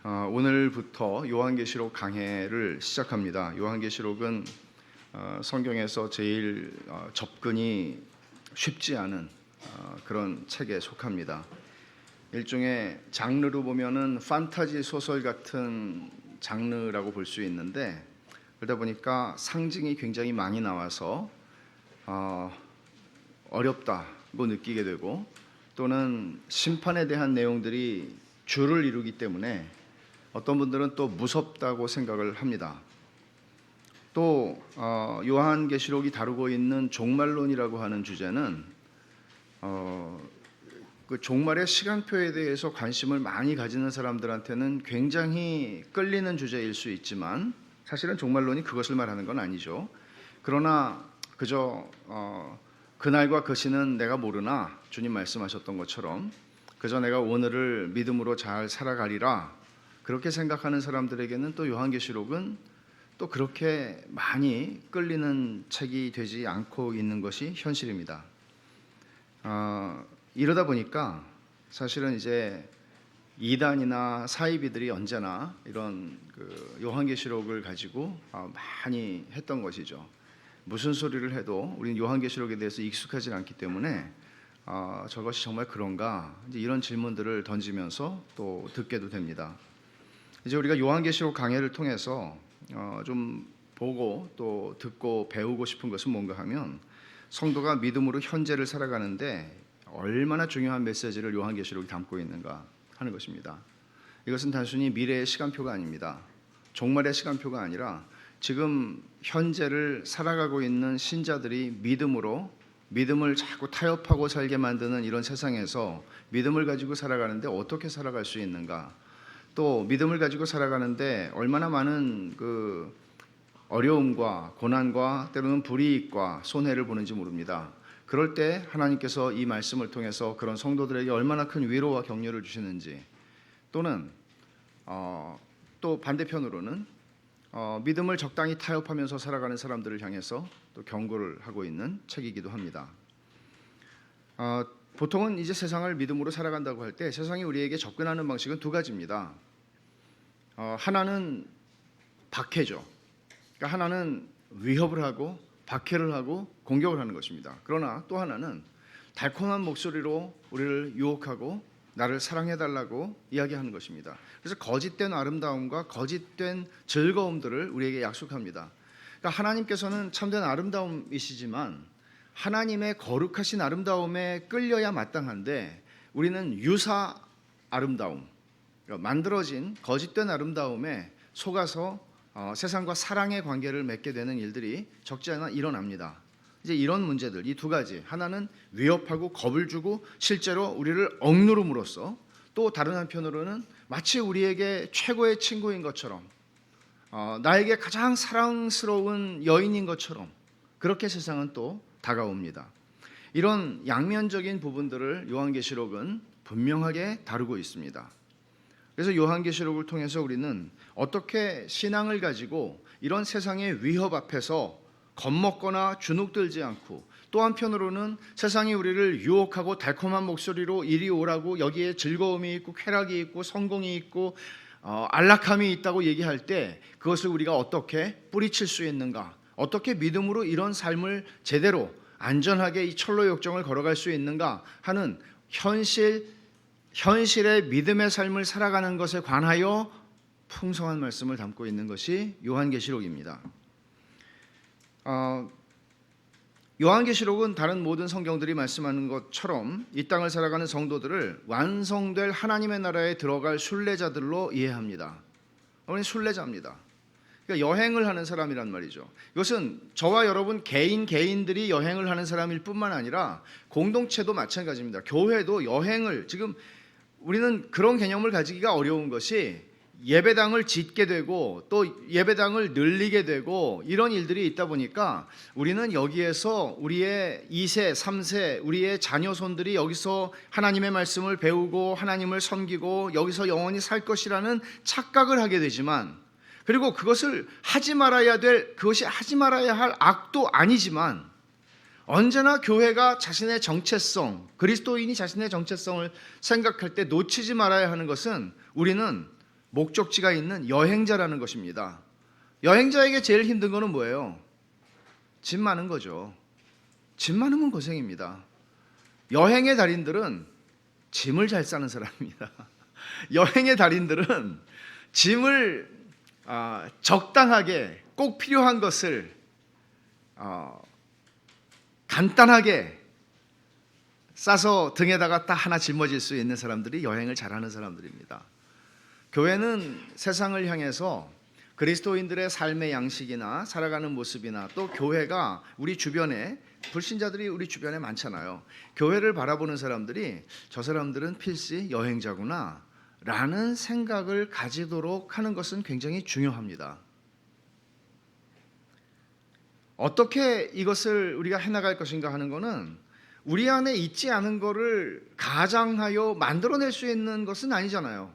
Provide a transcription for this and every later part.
오늘부터 요한계시록 강해를 시작합니다. 요한계시록은 성경에서 제일 접근이 쉽지 않은 그런 책에 속합니다. 일종의 장르로 보면은 판타지 소설 같은 장르라고 볼 수 있는데, 그러다 보니까 상징이 굉장히 많이 나와서 어렵다고 느끼게 되고, 또는 심판에 대한 내용들이 줄을 이루기 때문에 어떤 분들은 또 무섭다고 생각을 합니다. 또 요한계시록이 다루고 있는 종말론이라고 하는 주제는 그 종말의 시간표에 대해서 관심을 많이 가지는 사람들한테는 굉장히 끌리는 주제일 수 있지만, 사실은 종말론이 그것을 말하는 건 아니죠. 그러나 그저 그날과 그 시는 내가 모르나 주님 말씀하셨던 것처럼 그저 내가 오늘을 믿음으로 잘 살아가리라, 그렇게 생각하는 사람들에게는 또 요한계시록은 또 그렇게 많이 끌리는 책이 되지 않고 있는 것이 현실입니다. 이러다 보니까 사실은 이제 이단이나 사이비들이 언제나 이런 요한계시록을 가지고 많이 했던 것이죠. 무슨 소리를 해도 우리는 요한계시록에 대해서 익숙하지 않기 때문에 저것이 정말 그런가, 이제 이런 질문들을 던지면서 또 듣게도 됩니다. 이제 우리가 요한계시록 강해를 통해서 좀 보고 또 듣고 배우고 싶은 것은 뭔가 하면, 성도가 믿음으로 현재를 살아가는데 얼마나 중요한 메시지를 요한계시록이 담고 있는가 하는 것입니다. 이것은 단순히 미래의 시간표가 아닙니다. 종말의 시간표가 아니라 지금 현재를 살아가고 있는 신자들이 믿음을 자꾸 타협하고 살게 만드는 이런 세상에서 믿음을 가지고 살아가는데 어떻게 살아갈 수 있는가, 또 믿음을 가지고 살아가는데 얼마나 많은 그 어려움과 고난과 때로는 불이익과 손해를 보는지 모릅니다. 그럴 때 하나님께서 이 말씀을 통해서 그런 성도들에게 얼마나 큰 위로와 격려를 주시는지, 또는 또 반대편으로는 믿음을 적당히 타협하면서 살아가는 사람들을 향해서 또 경고를 하고 있는 책이기도 합니다. 보통은 이제 세상을 믿음으로 살아간다고 할 때 세상이 우리에게 접근하는 방식은 두 가지입니다. 하나는 박해죠. 그러니까 하나는 위협을 하고 박해를 하고 공격을 하는 것입니다. 그러나 또 하나는 달콤한 목소리로 우리를 유혹하고 나를 사랑해달라고 이야기하는 것입니다. 그래서 거짓된 아름다움과 거짓된 즐거움들을 우리에게 약속합니다. 그러니까 하나님께서는 참된 아름다움이시지만 하나님의 거룩하신 아름다움에 끌려야 마땅한데, 우리는 유사 아름다움, 그러니까 만들어진 거짓된 아름다움에 속아서 세상과 사랑의 관계를 맺게 되는 일들이 적지 않아 일어납니다. 이제 이런 문제들, 이 두 가지, 하나는 위협하고 겁을 주고 실제로 우리를 억누름으로써, 또 다른 한편으로는 마치 우리에게 최고의 친구인 것처럼, 나에게 가장 사랑스러운 여인인 것처럼 그렇게 세상은 또 다가옵니다. 이런 양면적인 부분들을 요한계시록은 분명하게 다루고 있습니다. 그래서 요한계시록을 통해서 우리는 어떻게 신앙을 가지고 이런 세상의 위협 앞에서 겁먹거나 주눅들지 않고, 또 한편으로는 세상이 우리를 유혹하고 달콤한 목소리로 이리 오라고, 여기에 즐거움이 있고 쾌락이 있고 성공이 있고 안락함이 있다고 얘기할 때 그것을 우리가 어떻게 뿌리칠 수 있는가, 어떻게 믿음으로 이런 삶을 제대로 안전하게 이 철로 역정을 걸어갈 수 있는가 하는 현실의 믿음의 삶을 살아가는 것에 관하여 풍성한 말씀을 담고 있는 것이 요한계시록입니다. 요한계시록은 다른 모든 성경들이 말씀하는 것처럼 이 땅을 살아가는 성도들을 완성될 하나님의 나라에 들어갈 순례자들로 이해합니다. 우리는 순례자입니다. 그러니까 여행을 하는 사람이란 말이죠. 이것은 저와 여러분 개인들이 여행을 하는 사람일 뿐만 아니라 공동체도 마찬가지입니다. 교회도 여행을, 지금 우리는 그런 개념을 가지기가 어려운 것이 예배당을 짓게 되고 또 예배당을 늘리게 되고 이런 일들이 있다 보니까 우리는 여기에서 우리의 2세, 3세, 우리의 자녀손들이 여기서 하나님의 말씀을 배우고 하나님을 섬기고 여기서 영원히 살 것이라는 착각을 하게 되지만, 그리고 그것이 하지 말아야 할 악도 아니지만, 언제나 교회가 자신의 정체성, 그리스도인이 자신의 정체성을 생각할 때 놓치지 말아야 하는 것은, 우리는 목적지가 있는 여행자라는 것입니다. 여행자에게 제일 힘든 거는 뭐예요? 짐 많은 거죠. 짐 많으면 고생입니다. 여행의 달인들은 짐을 잘 싸는 사람입니다. 여행의 달인들은 짐을 적당하게 꼭 필요한 것을 간단하게 싸서 등에다가 딱 하나 짊어질 수 있는 사람들이 여행을 잘하는 사람들입니다. 교회는 세상을 향해서 그리스도인들의 삶의 양식이나 살아가는 모습이나 또 교회가 우리 주변에 불신자들이 우리 주변에 많잖아요. 교회를 바라보는 사람들이 저 사람들은 필시 여행자구나 라는 생각을 가지도록 하는 것은 굉장히 중요합니다. 어떻게 이것을 우리가 해나갈 것인가 하는 것은 우리 안에 있지 않은 것을 가장하여 만들어낼 수 있는 것은 아니잖아요.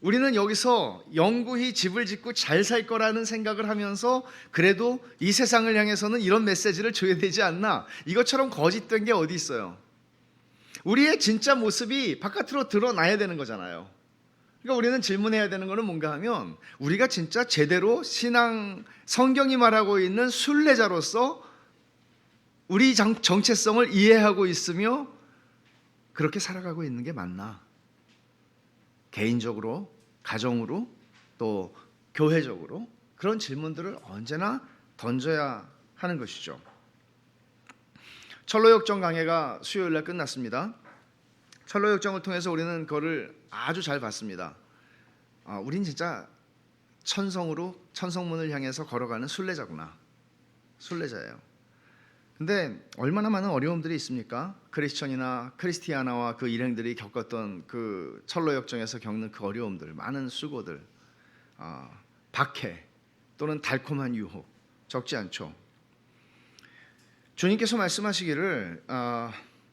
우리는 여기서 영구히 집을 짓고 잘 살 거라는 생각을 하면서 그래도 이 세상을 향해서는 이런 메시지를 줘야 되지 않나, 이것처럼 거짓된 게 어디 있어요. 우리의 진짜 모습이 바깥으로 드러나야 되는 거잖아요. 그러니까 우리는 질문해야 되는 것은 뭔가 하면 우리가 진짜 제대로 신앙, 성경이 말하고 있는 순례자로서 우리 정체성을 이해하고 있으며 그렇게 살아가고 있는 게 맞나? 개인적으로, 가정으로, 또 교회적으로 그런 질문들을 언제나 던져야 하는 것이죠. 철로역정 강해가 수요일날 끝났습니다. 철로역정을 통해서 우리는 그거를 아주 잘 봤습니다. 우린 진짜 천성문을 향해서 걸어가는 순례자구나. 순례자예요. 근데 얼마나 많은 어려움들이 있습니까? 크리스천이나 크리스티아나와 그 일행들이 겪었던 그 철로역정에서 겪는 그 어려움들, 많은 수고들, 박해 또는 달콤한 유혹 적지 않죠. 주님께서 말씀하시기를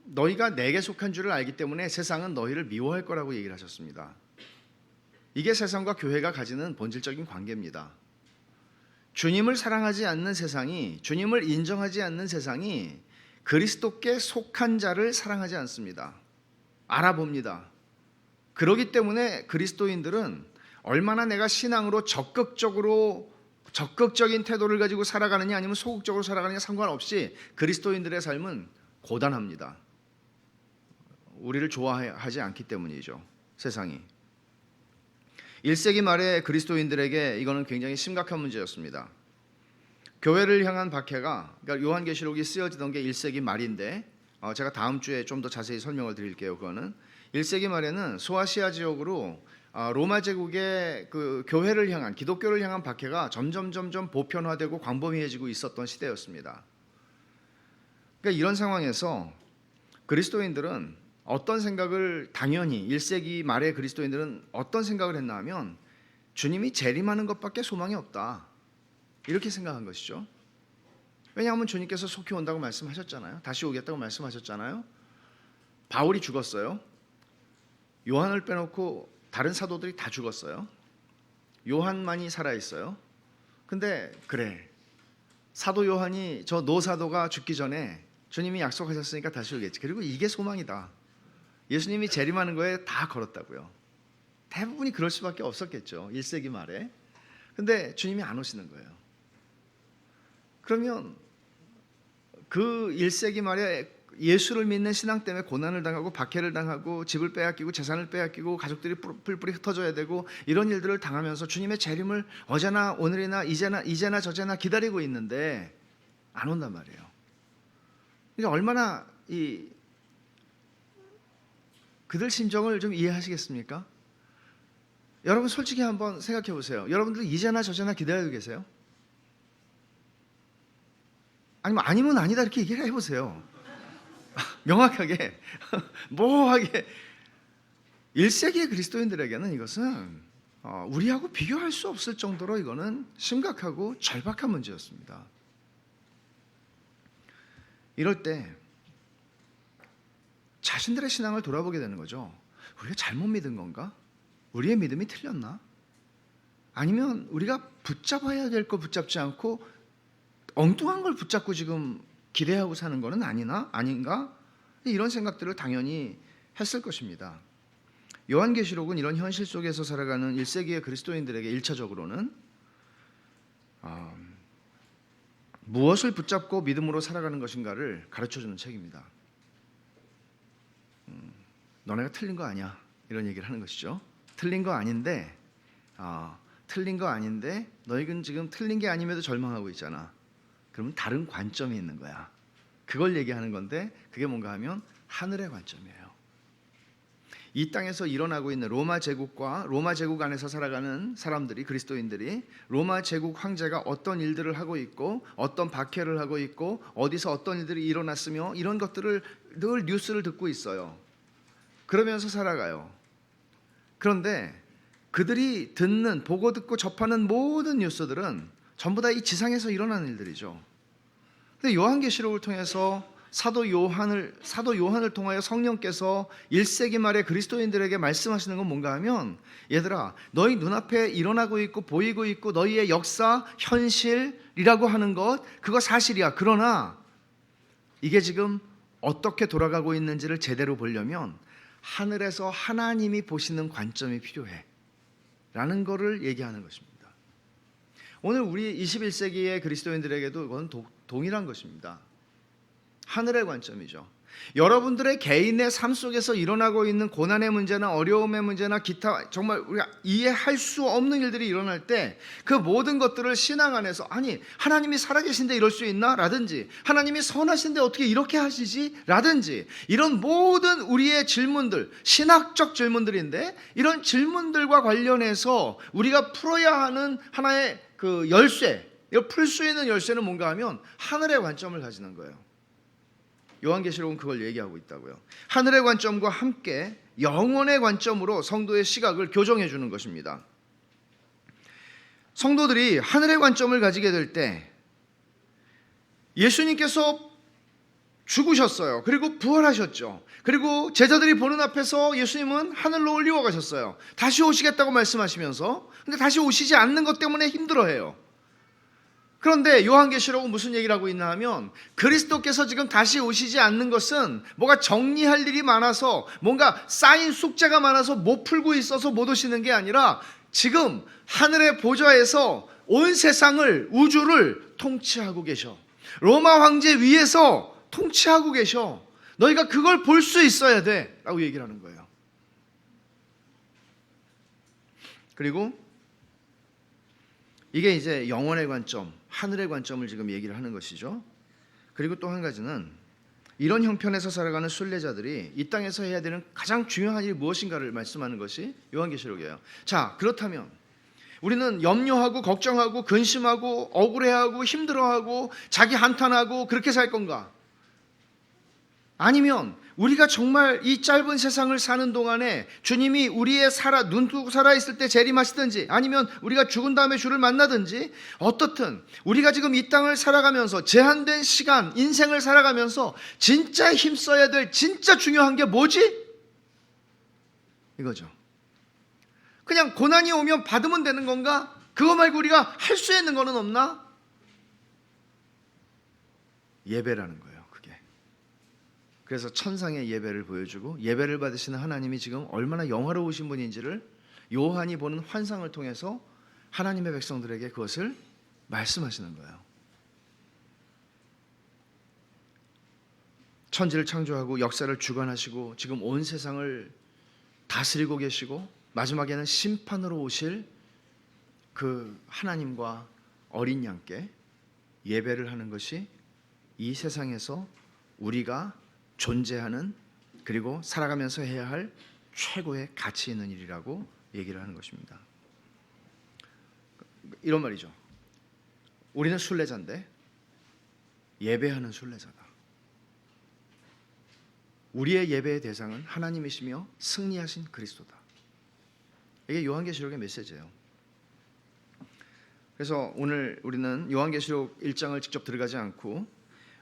너희가 내게 속한 줄을 알기 때문에 세상은 너희를 미워할 거라고 얘기를 하셨습니다. 이게 세상과 교회가 가지는 본질적인 관계입니다. 주님을 사랑하지 않는 세상이, 주님을 인정하지 않는 세상이 그리스도께 속한 자를 사랑하지 않습니다. 알아봅니다. 그렇기 때문에 그리스도인들은 얼마나 내가 신앙으로 적극적인 태도를 가지고 살아가느냐 아니면 소극적으로 살아가느냐 상관없이 그리스도인들의 삶은 고단합니다. 우리를 좋아하지 않기 때문이죠. 세상이. 1세기 말에 그리스도인들에게 이거는 굉장히 심각한 문제였습니다. 교회를 향한 박해가, 그러니까 요한계시록이 쓰여지던 게 1세기 말인데 제가 다음 주에 좀 더 자세히 설명을 드릴게요. 그거는 1세기 말에는 소아시아 지역으로 로마 제국의 그 교회를 향한, 기독교를 향한 박해가 점점 보편화되고 광범위해지고 있었던 시대였습니다. 그러니까 이런 상황에서 그리스도인들은 어떤 생각을, 당연히 1세기 말의 그리스도인들은 어떤 생각을 했나 하면 주님이 재림하는 것밖에 소망이 없다, 이렇게 생각한 것이죠. 왜냐하면 주님께서 속히 온다고 말씀하셨잖아요. 다시 오겠다고 말씀하셨잖아요. 바울이 죽었어요. 요한을 빼놓고 다른 사도들이 다 죽었어요. 요한만이 살아있어요. 근데 그래, 사도 요한이, 저 노사도가 죽기 전에 주님이 약속하셨으니까 다시 오겠지. 그리고 이게 소망이다. 예수님이 재림하는 거에 다 걸었다고요. 대부분이 그럴 수밖에 없었겠죠. 1세기 말에. 근데 주님이 안 오시는 거예요. 그러면 그 1세기 말에 예수를 믿는 신앙 때문에 고난을 당하고 박해를 당하고 집을 빼앗기고 재산을 빼앗기고 가족들이 뿔뿔이 흩어져야 되고 이런 일들을 당하면서 주님의 재림을 어제나 오늘이나 이제나 저제나 기다리고 있는데 안 온단 말이에요. 그러니까 얼마나 그들 심정을 좀 이해하시겠습니까? 여러분 솔직히 한번 생각해 보세요. 여러분들 이제나 저제나 기다리고 계세요? 아니면 아니다 이렇게 얘기를 해보세요. 명확하게 모호하게. 1세기의 그리스도인들에게는 이것은 우리하고 비교할 수 없을 정도로 이거는 심각하고 절박한 문제였습니다. 이럴 때 자신들의 신앙을 돌아보게 되는 거죠. 우리가 잘못 믿은 건가? 우리의 믿음이 틀렸나? 아니면 우리가 붙잡아야 될 거 붙잡지 않고 엉뚱한 걸 붙잡고 지금 기대하고 사는 거는 아닌가? 이런 생각들을 당연히 했을 것입니다. 요한계시록은 이런 현실 속에서 살아가는 1세기의 그리스도인들에게 1차적으로는 무엇을 붙잡고 믿음으로 살아가는 것인가를 가르쳐주는 책입니다. 너네가 틀린 거 아니야, 이런 얘기를 하는 것이죠. 틀린 거 아닌데 너희는 지금 틀린 게 아님에도 절망하고 있잖아. 그러면 다른 관점이 있는 거야. 그걸 얘기하는 건데, 그게 뭔가 하면 하늘의 관점이에요. 이 땅에서 일어나고 있는 로마 제국과 로마 제국 안에서 살아가는 사람들이, 그리스도인들이 로마 제국 황제가 어떤 일들을 하고 있고 어떤 박해를 하고 있고 어디서 어떤 일들이 일어났으며 이런 것들을 늘 뉴스를 듣고 있어요. 그러면서 살아가요. 그런데 그들이 듣는, 보고 듣고 접하는 모든 뉴스들은 전부 다 이 지상에서 일어나는 일들이죠. 근데 요한계시록을 통해서 사도 요한을 통하여 성령께서 1세기 말에 그리스도인들에게 말씀하시는 건 뭔가 하면, 얘들아, 너희 눈앞에 일어나고 있고 보이고 있고 너희의 역사, 현실이라고 하는 것, 그거 사실이야. 그러나 이게 지금 어떻게 돌아가고 있는지를 제대로 보려면 하늘에서 하나님이 보시는 관점이 필요해 라는 거를 얘기하는 것입니다. 오늘 우리 21세기의 그리스도인들에게도 이건 동일한 것입니다. 하늘의 관점이죠. 여러분들의 개인의 삶 속에서 일어나고 있는 고난의 문제나 어려움의 문제나 기타 정말 우리가 이해할 수 없는 일들이 일어날 때 그 모든 것들을 신앙 안에서, 아니 하나님이 살아계신데 이럴 수 있나? 라든지 하나님이 선하신데 어떻게 이렇게 하시지? 라든지 이런 모든 우리의 질문들, 신학적 질문들인데, 이런 질문들과 관련해서 우리가 풀어야 하는 하나의 그 열쇠, 이거 풀 수 있는 열쇠는 뭔가 하면 하늘의 관점을 가지는 거예요. 요한계시록은 그걸 얘기하고 있다고요. 하늘의 관점과 함께 영혼의 관점으로 성도의 시각을 교정해 주는 것입니다. 성도들이 하늘의 관점을 가지게 될 때, 예수님께서 죽으셨어요. 그리고 부활하셨죠. 그리고 제자들이 보는 앞에서 예수님은 하늘로 올리워 가셨어요. 다시 오시겠다고 말씀하시면서, 근데 다시 오시지 않는 것 때문에 힘들어해요. 그런데 요한계시록은 무슨 얘기를 하고 있나 하면, 그리스도께서 지금 다시 오시지 않는 것은 뭐가 정리할 일이 많아서, 뭔가 쌓인 숙제가 많아서 못 풀고 있어서 못 오시는 게 아니라, 지금 하늘의 보좌에서 온 세상을, 우주를 통치하고 계셔. 로마 황제 위에서 통치하고 계셔. 너희가 그걸 볼 수 있어야 돼 라고 얘기를 하는 거예요. 그리고 이게 이제 영혼의 관점, 하늘의 관점을 지금 얘기를 하는 것이죠. 그리고 또 한 가지는, 이런 형편에서 살아가는 순례자들이 이 땅에서 해야 되는 가장 중요한 일이 무엇인가를 말씀하는 것이 요한계시록이에요. 자, 그렇다면 우리는 염려하고 걱정하고 근심하고 억울해하고 힘들어하고 자기 한탄하고 그렇게 살 건가? 아니면 우리가 정말 이 짧은 세상을 사는 동안에 주님이 우리의 눈 뜨고 살아있을 때 재림하시든지, 아니면 우리가 죽은 다음에 주를 만나든지, 어떻든 우리가 지금 이 땅을 살아가면서 제한된 시간, 인생을 살아가면서 진짜 힘써야 될 진짜 중요한 게 뭐지? 이거죠. 그냥 고난이 오면 받으면 되는 건가? 그거 말고 우리가 할 수 있는 거는 없나? 예배라는 거예요. 그래서 천상의 예배를 보여주고, 예배를 받으시는 하나님이 지금 얼마나 영화로우신 분인지를 요한이 보는 환상을 통해서 하나님의 백성들에게 그것을 말씀하시는 거예요. 천지를 창조하고 역사를 주관하시고 지금 온 세상을 다스리고 계시고, 마지막에는 심판으로 오실 그 하나님과 어린 양께 예배를 하는 것이 이 세상에서 우리가 존재하는, 그리고 살아가면서 해야 할 최고의 가치 있는 일이라고 얘기를 하는 것입니다. 이런 말이죠. 우리는 순례자인데 예배하는 순례자다. 우리의 예배의 대상은 하나님이시며 승리하신 그리스도다. 이게 요한계시록의 메시지예요. 그래서 오늘 우리는 요한계시록 1장을 직접 들어가지 않고,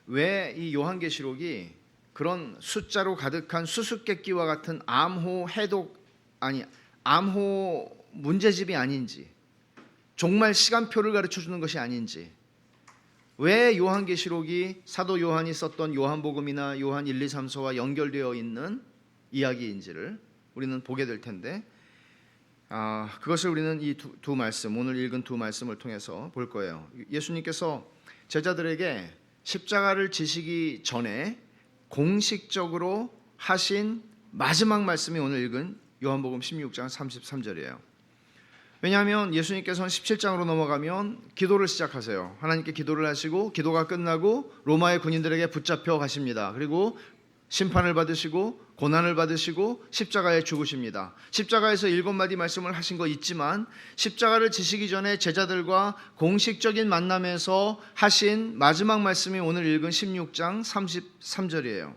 왜 이 요한계시록이 그런 숫자로 가득한 수수께끼와 같은 암호 문제집이 아닌지, 종말 시간표를 가르쳐주는 것이 아닌지, 왜 요한계시록이 사도 요한이 썼던 요한복음이나 요한 1, 2, 3서와 연결되어 있는 이야기인지를 우리는 보게 될 텐데 그것을 우리는 이 두 말씀, 오늘 읽은 두 말씀을 통해서 볼 거예요. 예수님께서 제자들에게 십자가를 지시기 전에 공식적으로 하신 마지막 말씀이 오늘 읽은 요한복음 16장 33절이에요. 왜냐하면 예수님께서는 17장으로 넘어가면 기도를 시작하세요. 하나님께 기도를 하시고 기도가 끝나고 로마의 군인들에게 붙잡혀 가십니다. 그리고 심판을 받으시고 고난을 받으시고 십자가에 죽으십니다. 십자가에서 7마디 말씀을 하신 거 있지만 십자가를 지시기 전에 제자들과 공식적인 만남에서 하신 마지막 말씀이 오늘 읽은 16장 33절이에요.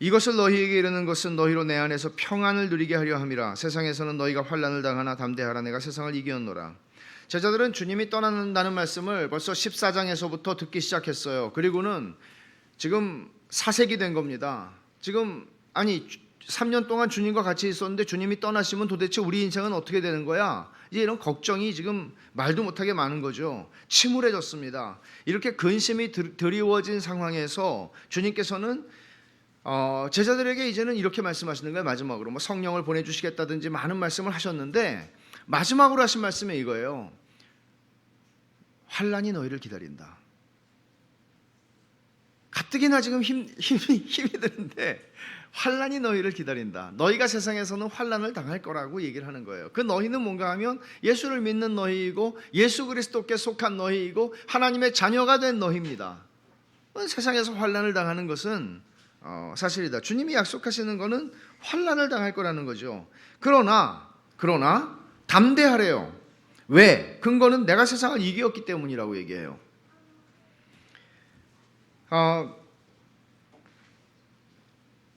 이것을 너희에게 이르는 것은 너희로 내 안에서 평안을 누리게 하려 함이라. 세상에서는 너희가 환난을 당하나 담대하라. 내가 세상을 이기었노라. 제자들은 주님이 떠난다는 말씀을 벌써 14장에서부터 듣기 시작했어요. 그리고는 지금 4세기 된 겁니다. 지금 3년 동안 주님과 같이 있었는데 주님이 떠나시면 도대체 우리 인생은 어떻게 되는 거야? 이제 이런 걱정이 지금 말도 못하게 많은 거죠. 침울해졌습니다. 이렇게 근심이 드리워진 상황에서 주님께서는 제자들에게 이제는 이렇게 말씀하시는 거예요. 마지막으로 뭐 성령을 보내주시겠다든지 많은 말씀을 하셨는데 마지막으로 하신 말씀이 이거예요. 환난이 너희를 기다린다. 가뜩이나 지금 힘이 드는데 환난이 너희를 기다린다. 너희가 세상에서는 환난을 당할 거라고 얘기를 하는 거예요. 그 너희는 뭔가 하면 예수를 믿는 너희이고 예수 그리스도께 속한 너희이고 하나님의 자녀가 된 너희입니다. 세상에서 환난을 당하는 것은 사실이다. 주님이 약속하시는 것은 환난을 당할 거라는 거죠. 그러나 담대하래요. 왜? 근거는 내가 세상을 이기었기 때문이라고 얘기해요.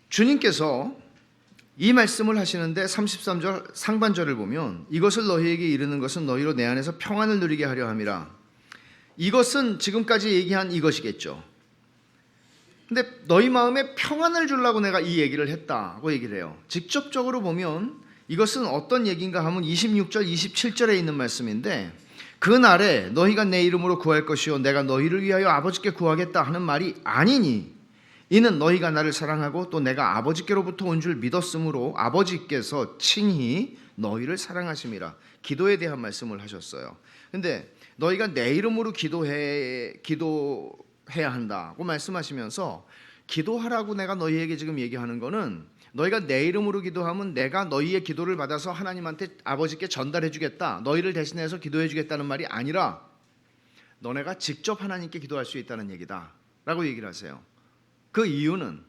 주님께서 이 말씀을 하시는데 33절 상반절을 보면 이것을 너희에게 이르는 것은 너희로 내 안에서 평안을 누리게 하려 함이라. 이것은 지금까지 얘기한 이것이겠죠. 근데 너희 마음에 평안을 주려고 내가 이 얘기를 했다고 얘기를 해요. 직접적으로 보면 이것은 어떤 얘기인가 하면 26절 27절에 있는 말씀인데 그날에 너희가 내 이름으로 구할 것이요 내가 너희를 위하여 아버지께 구하겠다 하는 말이 아니니 이는 너희가 나를 사랑하고 또 내가 아버지께로부터 온 줄 믿었으므로 아버지께서 친히 너희를 사랑하심이라. 기도에 대한 말씀을 하셨어요. 근데 너희가 내 이름으로 기도해야 한다고 말씀하시면서 기도하라고 내가 너희에게 지금 얘기하는 거는 너희가 내 이름으로 기도하면 내가 너희의 기도를 받아서 하나님한테 아버지께 전달해 주겠다, 너희를 대신해서 기도해 주겠다는 말이 아니라 너네가 직접 하나님께 기도할 수 있다는 얘기다 라고 얘기를 하세요. 그 이유는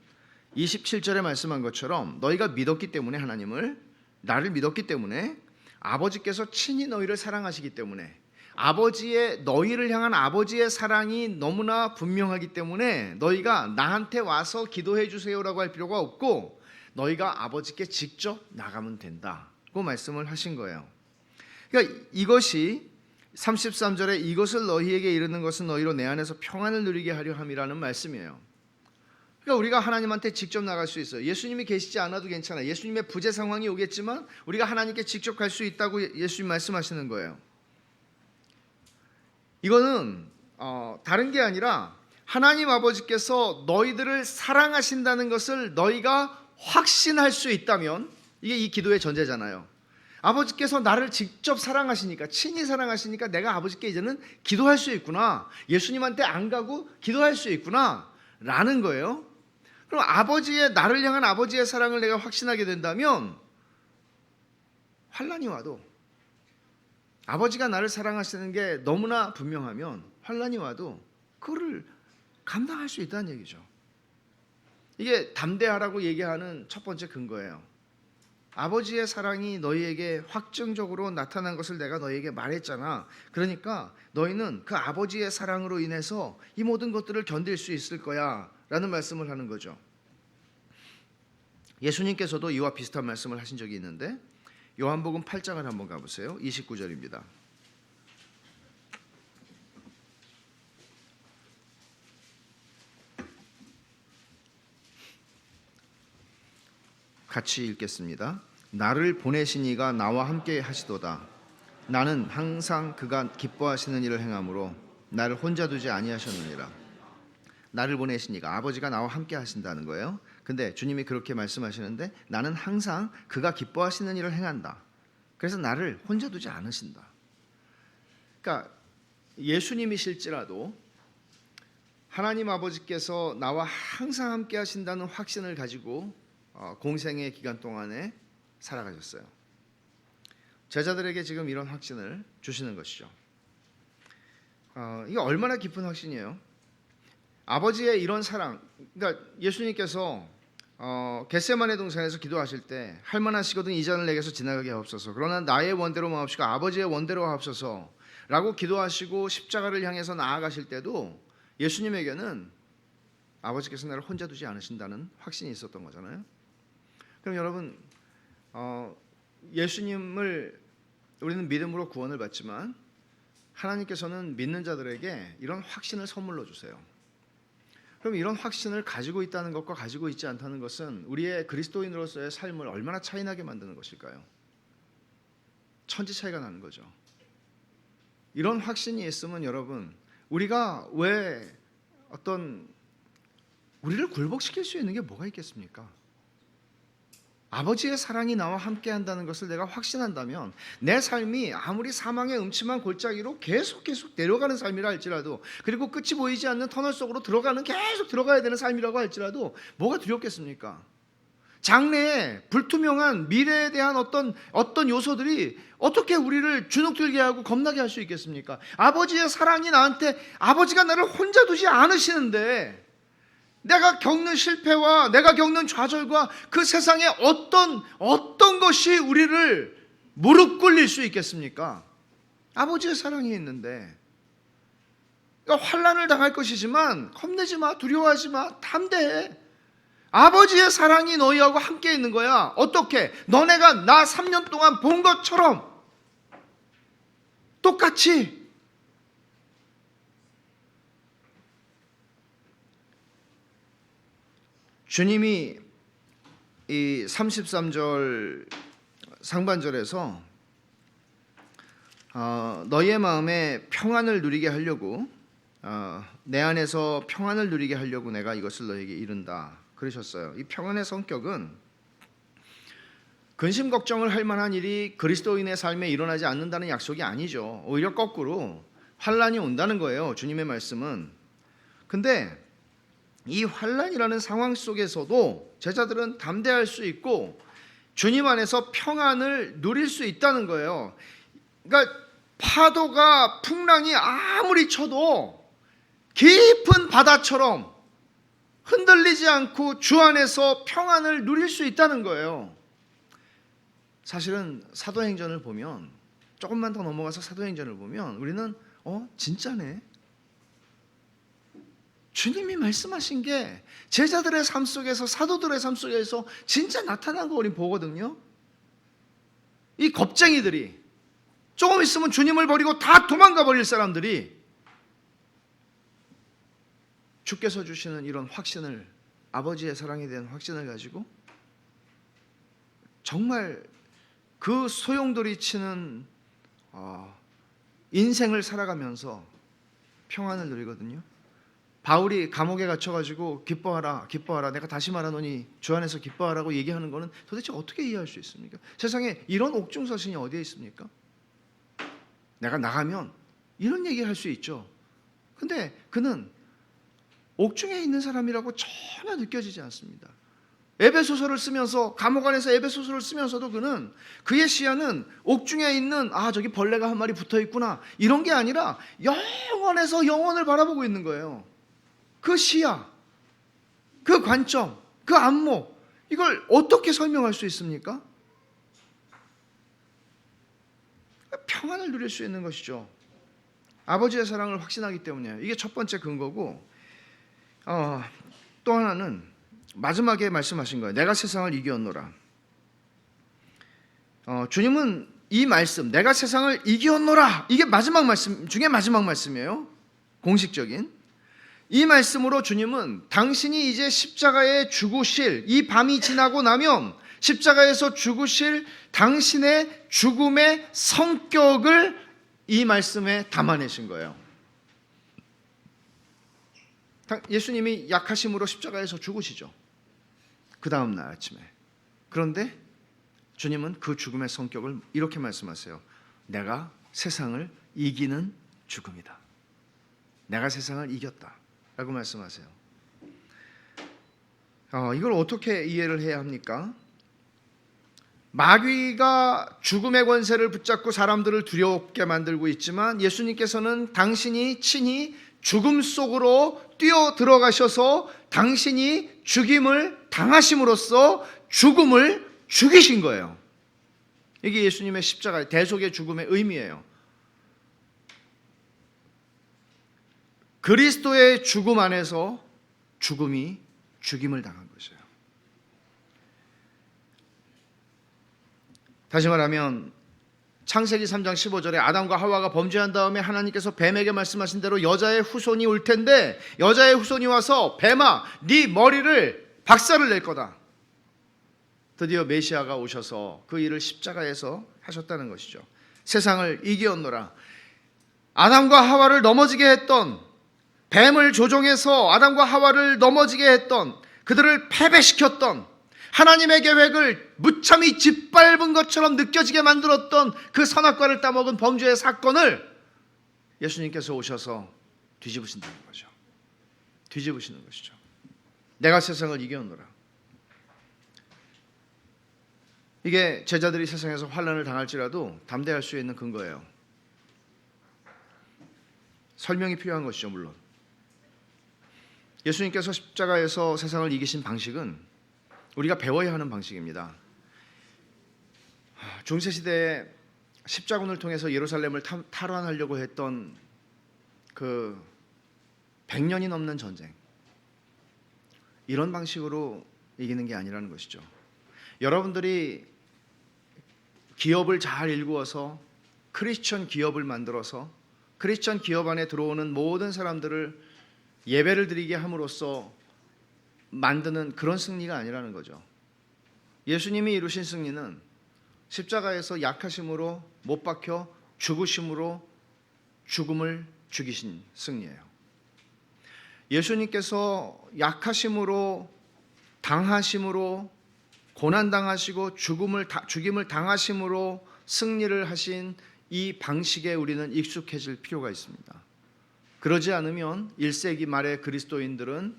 27절에 말씀한 것처럼 너희가 믿었기 때문에 하나님을, 나를 믿었기 때문에 아버지께서 친히 너희를 사랑하시기 때문에 아버지의, 너희를 향한 아버지의 사랑이 너무나 분명하기 때문에 너희가 나한테 와서 기도해 주세요라고 할 필요가 없고 너희가 아버지께 직접 나가면 된다고 말씀을 하신 거예요. 그러니까 이것이 33절에 이것을 너희에게 이르는 것은 너희로 내 안에서 평안을 누리게 하려 함이라는 말씀이에요. 그러니까 우리가 하나님한테 직접 나갈 수 있어요. 예수님이 계시지 않아도 괜찮아요. 예수님의 부재 상황이 오겠지만 우리가 하나님께 직접 갈 수 있다고 예수님 말씀하시는 거예요. 이거는 다른 게 아니라 하나님 아버지께서 너희들을 사랑하신다는 것을 너희가 확신할 수 있다면, 이게 이 기도의 전제잖아요. 아버지께서 나를 직접 사랑하시니까, 친히 사랑하시니까 내가 아버지께 이제는 기도할 수 있구나, 예수님한테 안 가고 기도할 수 있구나 라는 거예요. 그럼 나를 향한 아버지의 사랑을 내가 확신하게 된다면 환난이 와도, 아버지가 나를 사랑하시는 게 너무나 분명하면 환난이 와도 그거를 감당할 수 있다는 얘기죠. 이게 담대하라고 얘기하는 첫 번째 근거예요. 아버지의 사랑이 너희에게 확증적으로 나타난 것을 내가 너희에게 말했잖아. 그러니까 너희는 그 아버지의 사랑으로 인해서 이 모든 것들을 견딜 수 있을 거야 라는 말씀을 하는 거죠. 예수님께서도 이와 비슷한 말씀을 하신 적이 있는데 요한복음 8장을 한번 가보세요. 29절입니다. 같이 읽겠습니다. 나를 보내신 이가 나와 함께 하시도다. 나는 항상 그가 기뻐하시는 일을 행함으로 나를 혼자 두지 아니하셨느니라. 나를 보내신 이가, 아버지가 나와 함께 하신다는 거예요. 근데 주님이 그렇게 말씀하시는데 나는 항상 그가 기뻐하시는 일을 행한다. 그래서 나를 혼자 두지 않으신다. 그러니까 예수님이실지라도 하나님 아버지께서 나와 항상 함께 하신다는 확신을 가지고 공생의 기간 동안에 살아가셨어요. 제자들에게 지금 이런 확신을 주시는 것이죠. 이게 얼마나 깊은 확신이에요. 아버지의 이런 사랑, 그러니까 예수님께서 겟세마네 동산에서 기도하실 때 할 만하시거든 이 잔을 내게서 지나가게 하옵소서. 그러나 나의 원대로 마옵시고 아버지의 원대로 하옵소서 라고 기도하시고 십자가를 향해서 나아가실 때도 예수님에게는 아버지께서 나를 혼자 두지 않으신다는 확신이 있었던 거잖아요. 그럼 여러분, 예수님을 우리는 믿음으로 구원을 받지만 하나님께서는 믿는 자들에게 이런 확신을 선물로 주세요. 그럼 이런 확신을 가지고 있다는 것과 가지고 있지 않다는 것은 우리의 그리스도인으로서의 삶을 얼마나 차이나게 만드는 것일까요? 천지 차이가 나는 거죠. 이런 확신이 있으면 여러분, 우리가 왜 우리를 굴복시킬 수 있는 게 뭐가 있겠습니까? 아버지의 사랑이 나와 함께 한다는 것을 내가 확신한다면 내 삶이 아무리 사망의 음침한 골짜기로 계속 내려가는 삶이라 할지라도, 그리고 끝이 보이지 않는 터널 속으로 계속 들어가야 되는 삶이라고 할지라도 뭐가 두렵겠습니까? 장래에 불투명한 미래에 대한 어떤 요소들이 어떻게 우리를 주눅들게 하고 겁나게 할 수 있겠습니까? 아버지의 사랑이 아버지가 나를 혼자 두지 않으시는데 내가 겪는 실패와 내가 겪는 좌절과 그 세상에 어떤 것이 우리를 무릎 꿇릴 수 있겠습니까? 아버지의 사랑이 있는데. 그러니까 환난을 당할 것이지만 겁내지 마, 두려워하지 마, 담대해. 아버지의 사랑이 너희하고 함께 있는 거야. 어떻게? 너네가 나 3년 동안 본 것처럼 똑같이. 주님이 이 33절 상반절에서 너희의 마음에 평안을 누리게 하려고 내 안에서 평안을 누리게 하려고 내가 이것을 너희에게 이른다 그러셨어요. 이 평안의 성격은 근심 걱정을 할 만한 일이 그리스도인의 삶에 일어나지 않는다는 약속이 아니죠. 오히려 거꾸로 환난이 온다는 거예요. 주님의 말씀은. 근데 이 환난이라는 상황 속에서도 제자들은 담대할 수 있고 주님 안에서 평안을 누릴 수 있다는 거예요. 그러니까 파도가 풍랑이 아무리 쳐도 깊은 바다처럼 흔들리지 않고 주 안에서 평안을 누릴 수 있다는 거예요. 사실은 사도행전을 보면, 조금만 더 넘어가서 사도행전을 보면 우리는 진짜네, 주님이 말씀하신 게 제자들의 삶 속에서, 사도들의 삶 속에서 진짜 나타난 거 우리 보거든요. 이 겁쟁이들이, 조금 있으면 주님을 버리고 다 도망가 버릴 사람들이 주께서 주시는 이런 확신을, 아버지의 사랑에 대한 확신을 가지고 정말 그 소용돌이치는 인생을 살아가면서 평안을 누리거든요. 바울이 감옥에 갇혀가지고 기뻐하라, 기뻐하라, 내가 다시 말하노니 주 안에서 기뻐하라고 얘기하는 거는 도대체 어떻게 이해할 수 있습니까? 세상에 이런 옥중서신이 어디에 있습니까? 내가 나가면 이런 얘기를 할 수 있죠. 근데 그는 옥중에 있는 사람이라고 전혀 느껴지지 않습니다. 에베소서를 쓰면서, 감옥 안에서 에베소서를 쓰면서도 그는, 그의 시야는 옥중에 있는 저기 벌레가 한 마리 붙어 있구나 이런 게 아니라 영원에서 영원을 바라보고 있는 거예요. 그 시야, 그 관점, 그 안목, 이걸 어떻게 설명할 수 있습니까? 평안을 누릴 수 있는 것이죠. 아버지의 사랑을 확신하기 때문이에요. 이게 첫 번째 근거고, 또 하나는 마지막에 말씀하신 거예요. 내가 세상을 이기었노라. 주님은 이 말씀, 내가 세상을 이기었노라, 이게 마지막 말씀 중에 마지막 말씀이에요. 공식적인. 이 말씀으로 주님은 당신이 이제 십자가에 죽으실, 이 밤이 지나고 나면 십자가에서 죽으실 당신의 죽음의 성격을 이 말씀에 담아내신 거예요. 예수님이 약하심으로 십자가에서 죽으시죠. 그 다음 날 아침에. 그런데 주님은 그 죽음의 성격을 이렇게 말씀하세요. 내가 세상을 이기는 죽음이다. 내가 세상을 이겼다 라고 말씀하세요. 이걸 어떻게 이해를 해야 합니까? 마귀가 죽음의 권세를 붙잡고 사람들을 두렵게 만들고 있지만 예수님께서는 당신이 친히 죽음 속으로 뛰어 들어가셔서 당신이 죽임을 당하심으로써 죽음을 죽이신 거예요. 이게 예수님의 십자가의 대속의 죽음의 의미예요. 그리스도의 죽음 안에서 죽음이 죽임을 당한 것이에요. 다시 말하면 창세기 3장 15절에 아담과 하와가 범죄한 다음에 하나님께서 뱀에게 말씀하신 대로 여자의 후손이 올 텐데 여자의 후손이 와서 뱀아 네 머리를 박살을 낼 거다. 드디어 메시아가 오셔서 그 일을 십자가에서 하셨다는 것이죠. 세상을 이기었노라. 아담과 하와를 넘어지게 했던, 뱀을 조종해서 아담과 하와를 넘어지게 했던, 그들을 패배시켰던, 하나님의 계획을 무참히 짓밟은 것처럼 느껴지게 만들었던 그 선악과를 따먹은 범죄의 사건을 예수님께서 오셔서 뒤집으신다는 거죠. 뒤집으시는 것이죠. 내가 세상을 이겼노라. 이게 제자들이 세상에서 환난을 당할지라도 담대할 수 있는 근거예요. 설명이 필요한 것이죠. 물론 예수님께서 십자가에서 세상을 이기신 방식은 우리가 배워야 하는 방식입니다. 중세시대에 십자군을 통해서 예루살렘을 탈환하려고 했던 그 100년이 넘는 전쟁, 이런 방식으로 이기는 게 아니라는 것이죠. 여러분들이 기업을 잘 일구어서 크리스천 기업을 만들어서 크리스천 기업 안에 들어오는 모든 사람들을 예배를 드리게 함으로써 만드는 그런 승리가 아니라는 거죠. 예수님이 이루신 승리는 십자가에서 약하심으로 못 박혀 죽으심으로 죽음을 죽이신 승리예요. 예수님께서 약하심으로 당하심으로 고난당하시고 죽임을 당하심으로 승리를 하신 이 방식에 우리는 익숙해질 필요가 있습니다. 그러지 않으면 1세기 말의 그리스도인들은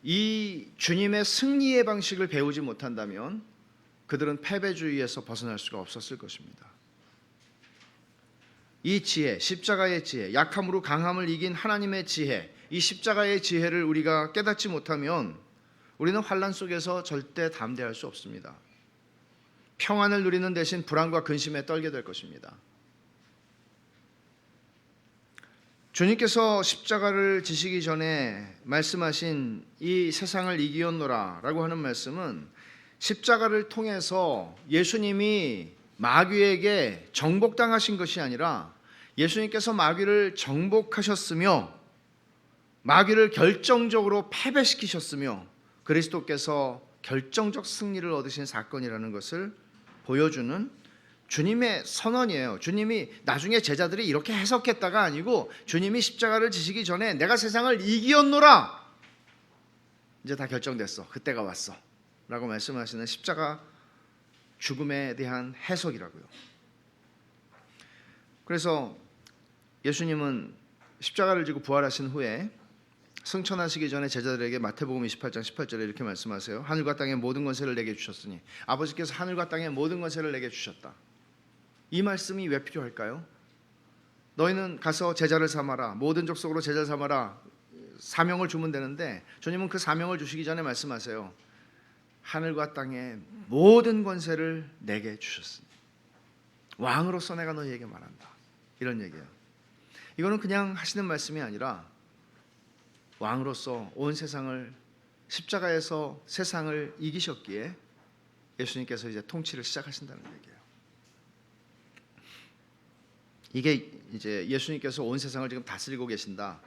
이 주님의 승리의 방식을 배우지 못한다면 그들은 패배주의에서 벗어날 수가 없었을 것입니다. 이 지혜, 십자가의 지혜, 약함으로 강함을 이긴 하나님의 지혜, 이 십자가의 지혜를 우리가 깨닫지 못하면 우리는 환난 속에서 절대 담대할 수 없습니다. 평안을 누리는 대신 불안과 근심에 떨게 될 것입니다. 주님께서 십자가를 지시기 전에 말씀하신 이 세상을 이기었노라 라고 하는 말씀은 십자가를 통해서 예수님이 마귀에게 정복당하신 것이 아니라 예수님께서 마귀를 정복하셨으며 마귀를 결정적으로 패배시키셨으며 그리스도께서 결정적 승리를 얻으신 사건이라는 것을 보여주는 주님의 선언이에요. 주님이 나중에 제자들이 이렇게 해석했다가 아니고 주님이 십자가를 지시기 전에 내가 세상을 이기었노라, 이제 다 결정됐어, 그때가 왔어 라고 말씀하시는 십자가 죽음에 대한 해석이라고요. 그래서 예수님은 십자가를 지고 부활하신 후에 승천하시기 전에 제자들에게 마태복음 28장 18절에 이렇게 말씀하세요. 하늘과 땅의 모든 권세를 내게 주셨으니 아버지께서 하늘과 땅의 모든 권세를 내게 주셨다. 이 말씀이 왜 필요할까요? 너희는 가서 제자를 삼아라, 모든 족속으로 제자를 삼아라, 사명을 주면 되는데 주님은 그 사명을 주시기 전에 말씀하세요. 하늘과 땅의 모든 권세를 내게 주셨으니 왕으로서 내가 너희에게 말한다, 이런 얘기예요. 이거는 그냥 하시는 말씀이 아니라 왕으로서 온 세상을, 십자가에서 세상을 이기셨기에 예수님께서 이제 통치를 시작하신다는 얘기예요. 이게 이제 예수님께서 온 세상을 지금 다스리고 계신다,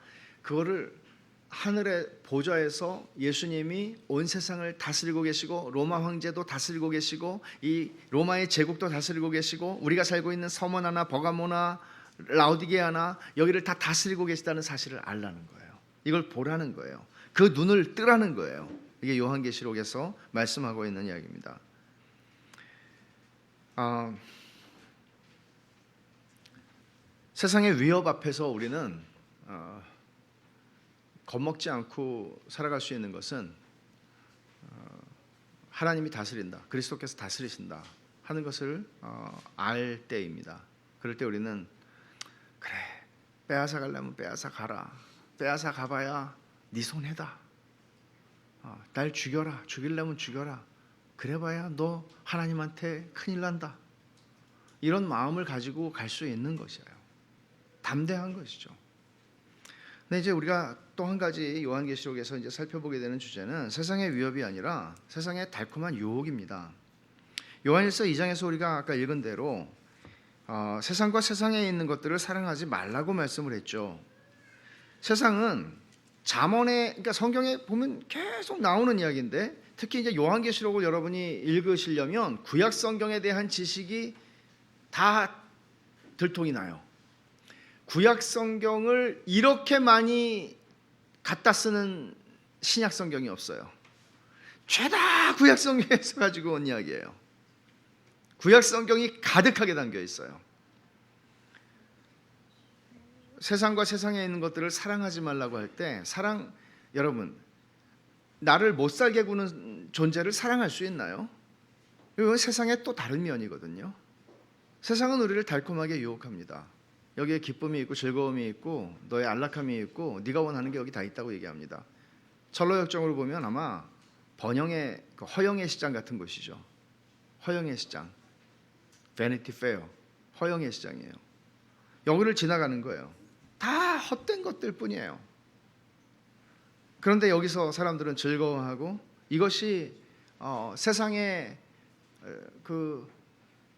그거를 하늘의 보좌에서 예수님이 온 세상을 다스리고 계시고 로마 황제도 다스리고 계시고 이 로마의 제국도 다스리고 계시고 우리가 살고 있는 서머나나 버가모나 라오디게아나 여기를 다 다스리고 계시다는 사실을 알라는 거예요. 이걸 보라는 거예요. 그 눈을 뜨라는 거예요. 이게 요한계시록에서 말씀하고 있는 이야기입니다. 세상의 위협 앞에서 우리는 겁먹지 않고 살아갈 수 있는 것은 하나님이 다스린다, 그리스도께서 다스리신다 하는 것을 알 때입니다. 그럴 때 우리는 그래, 빼앗아 가려면 빼앗아 가라, 빼앗아 가봐야 네 손해다, 날 죽여라, 죽이려면 죽여라, 그래봐야 너 하나님한테 큰일 난다, 이런 마음을 가지고 갈 수 있는 것이에요. 담대한 것이죠. 근데 이제 우리가 또 한 가지 요한계시록에서 이제 살펴보게 되는 주제는 세상의 위협이 아니라 세상의 달콤한 유혹입니다. 요한일서 2장에서 우리가 아까 읽은 대로 세상과 세상에 있는 것들을 사랑하지 말라고 말씀을 했죠. 세상은 잠언에, 그러니까 성경에 보면 계속 나오는 이야기인데, 특히 이제 요한계시록을 여러분이 읽으시려면 구약 성경에 대한 지식이 다 들통이 나요. 구약 성경을 이렇게 많이 갖다 쓰는 신약 성경이 없어요. 죄다 구약 성경에서 가지고 온 이야기예요. 구약 성경이 가득하게 담겨 있어요. 세상과 세상에 있는 것들을 사랑하지 말라고 할 때, 여러분, 나를 못 살게 구는 존재를 사랑할 수 있나요? 이건 세상의 또 다른 면이거든요. 세상은 우리를 달콤하게 유혹합니다. 여기에 기쁨이 있고 즐거움이 있고 너의 안락함이 있고 네가 원하는 게 여기 다 있다고 얘기합니다. 철로역정으로 보면 아마 번영의 허영의 시장 같은 곳이죠. 허영의 시장, 베니티 페어, 허영의 시장이에요. 여기를 지나가는 거예요. 다 헛된 것들 뿐이에요. 그런데 여기서 사람들은 즐거워하고, 이것이 세상의 그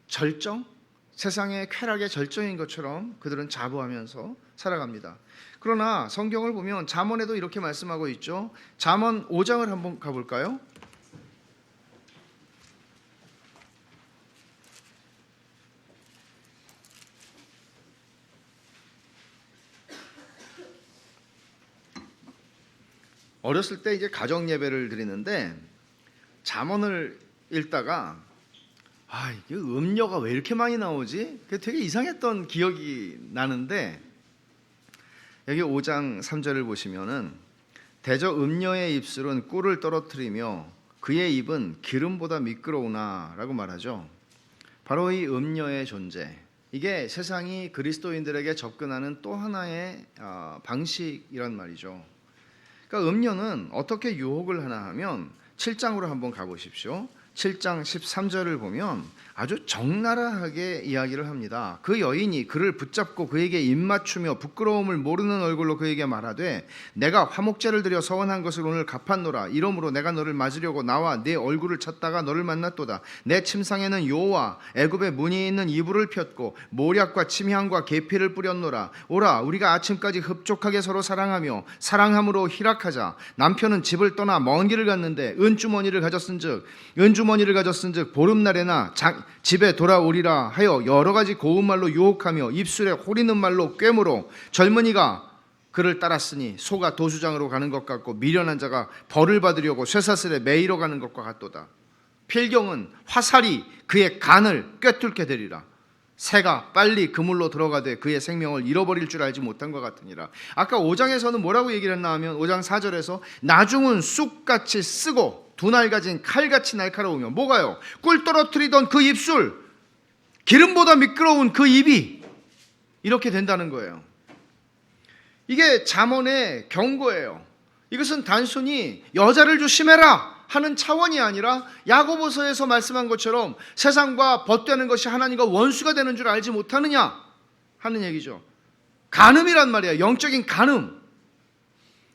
절정, 세상의 쾌락의 절정인 것처럼 그들은 자부하면서 살아갑니다. 그러나 성경을 보면 잠언에도 이렇게 말씀하고 있죠. 잠언 5장을 한번 가볼까요? 어렸을 때 이제 가정 예배를 드리는데 잠언을 읽다가 이게 음녀가 왜 이렇게 많이 나오지? 되게 이상했던 기억이 나는데, 여기 5장 3절을 보시면은 대저 음녀의 입술은 꿀을 떨어뜨리며 그의 입은 기름보다 미끄러우나 라고 말하죠. 바로 이 음녀의 존재, 이게 세상이 그리스도인들에게 접근하는 또 하나의 방식이란 말이죠. 그러니까 음녀는 어떻게 유혹을 하나 하면 7장으로 한번 가보십시오. 7장 13절을 보면 아주 적나라하게 이야기를 합니다. 그 여인이 그를 붙잡고 그에게 입맞추며 부끄러움을 모르는 얼굴로 그에게 말하되 내가 화목제를 드려 서원한 것을 오늘 갚았노라. 이러므로 내가 너를 맞으려고 나와 네 얼굴을 찾다가 너를 만났도다. 내 침상에는 요와 애굽의 무늬 있는 이불을 폈고 모략과 침향과 계피를 뿌렸노라. 오라, 우리가 아침까지 흡족하게 서로 사랑하며 사랑함으로 희락하자. 남편은 집을 떠나 먼 길을 갔는데 은주머니를 가졌은즉 보름날에나 집에 돌아오리라 하여 여러 가지 고운 말로 유혹하며 입술에 호리는 말로 꿰물어 젊은이가 그를 따랐으니 소가 도수장으로 가는 것 같고 미련한 자가 벌을 받으려고 쇠사슬에 매이러 가는 것과 같도다. 필경은 화살이 그의 간을 꿰뚫게 되리라. 새가 빨리 그물로 들어가되 그의 생명을 잃어버릴 줄 알지 못한 것 같으니라. 아까 5장에서는 뭐라고 얘기를 했나 하면 5장 4절에서 나중은 쑥같이 쓰고 두날 가진 칼같이 날카로우며, 뭐가요? 꿀 떨어뜨리던 그 입술, 기름보다 미끄러운 그 입이 이렇게 된다는 거예요. 이게 잠언의 경고예요. 이것은 단순히 여자를 조심해라 하는 차원이 아니라 야고보서에서 말씀한 것처럼 세상과 벗되는 것이 하나님과 원수가 되는 줄 알지 못하느냐 하는 얘기죠. 간음이란 말이에요. 영적인 간음.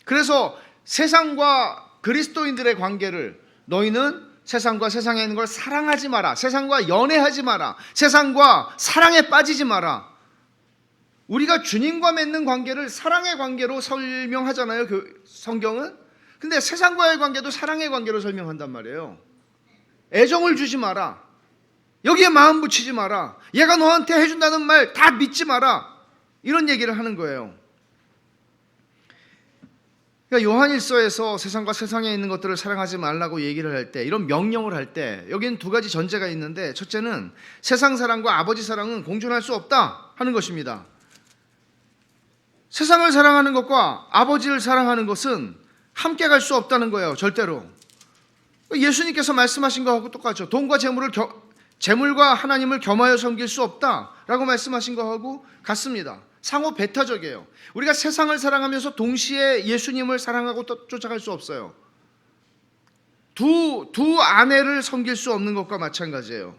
그래서 세상과 그리스도인들의 관계를, 너희는 세상과 세상에 있는 걸 사랑하지 마라, 세상과 연애하지 마라, 세상과 사랑에 빠지지 마라. 우리가 주님과 맺는 관계를 사랑의 관계로 설명하잖아요, 성경은. 근데 세상과의 관계도 사랑의 관계로 설명한단 말이에요. 애정을 주지 마라, 여기에 마음 붙이지 마라, 얘가 너한테 해준다는 말 다 믿지 마라, 이런 얘기를 하는 거예요. 그러니까 요한일서에서 세상과 세상에 있는 것들을 사랑하지 말라고 얘기를 할 때, 이런 명령을 할 때 여기는 두 가지 전제가 있는데, 첫째는 세상 사랑과 아버지 사랑은 공존할 수 없다 하는 것입니다. 세상을 사랑하는 것과 아버지를 사랑하는 것은 함께 갈 수 없다는 거예요. 절대로. 예수님께서 말씀하신 거하고 똑같죠. 돈과 재물과 하나님을 겸하여 섬길 수 없다라고 말씀하신 거하고 같습니다. 상호 배타적이에요. 우리가 세상을 사랑하면서 동시에 예수님을 사랑하고 쫓아갈 수 없어요. 두 아내를 섬길 수 없는 것과 마찬가지예요.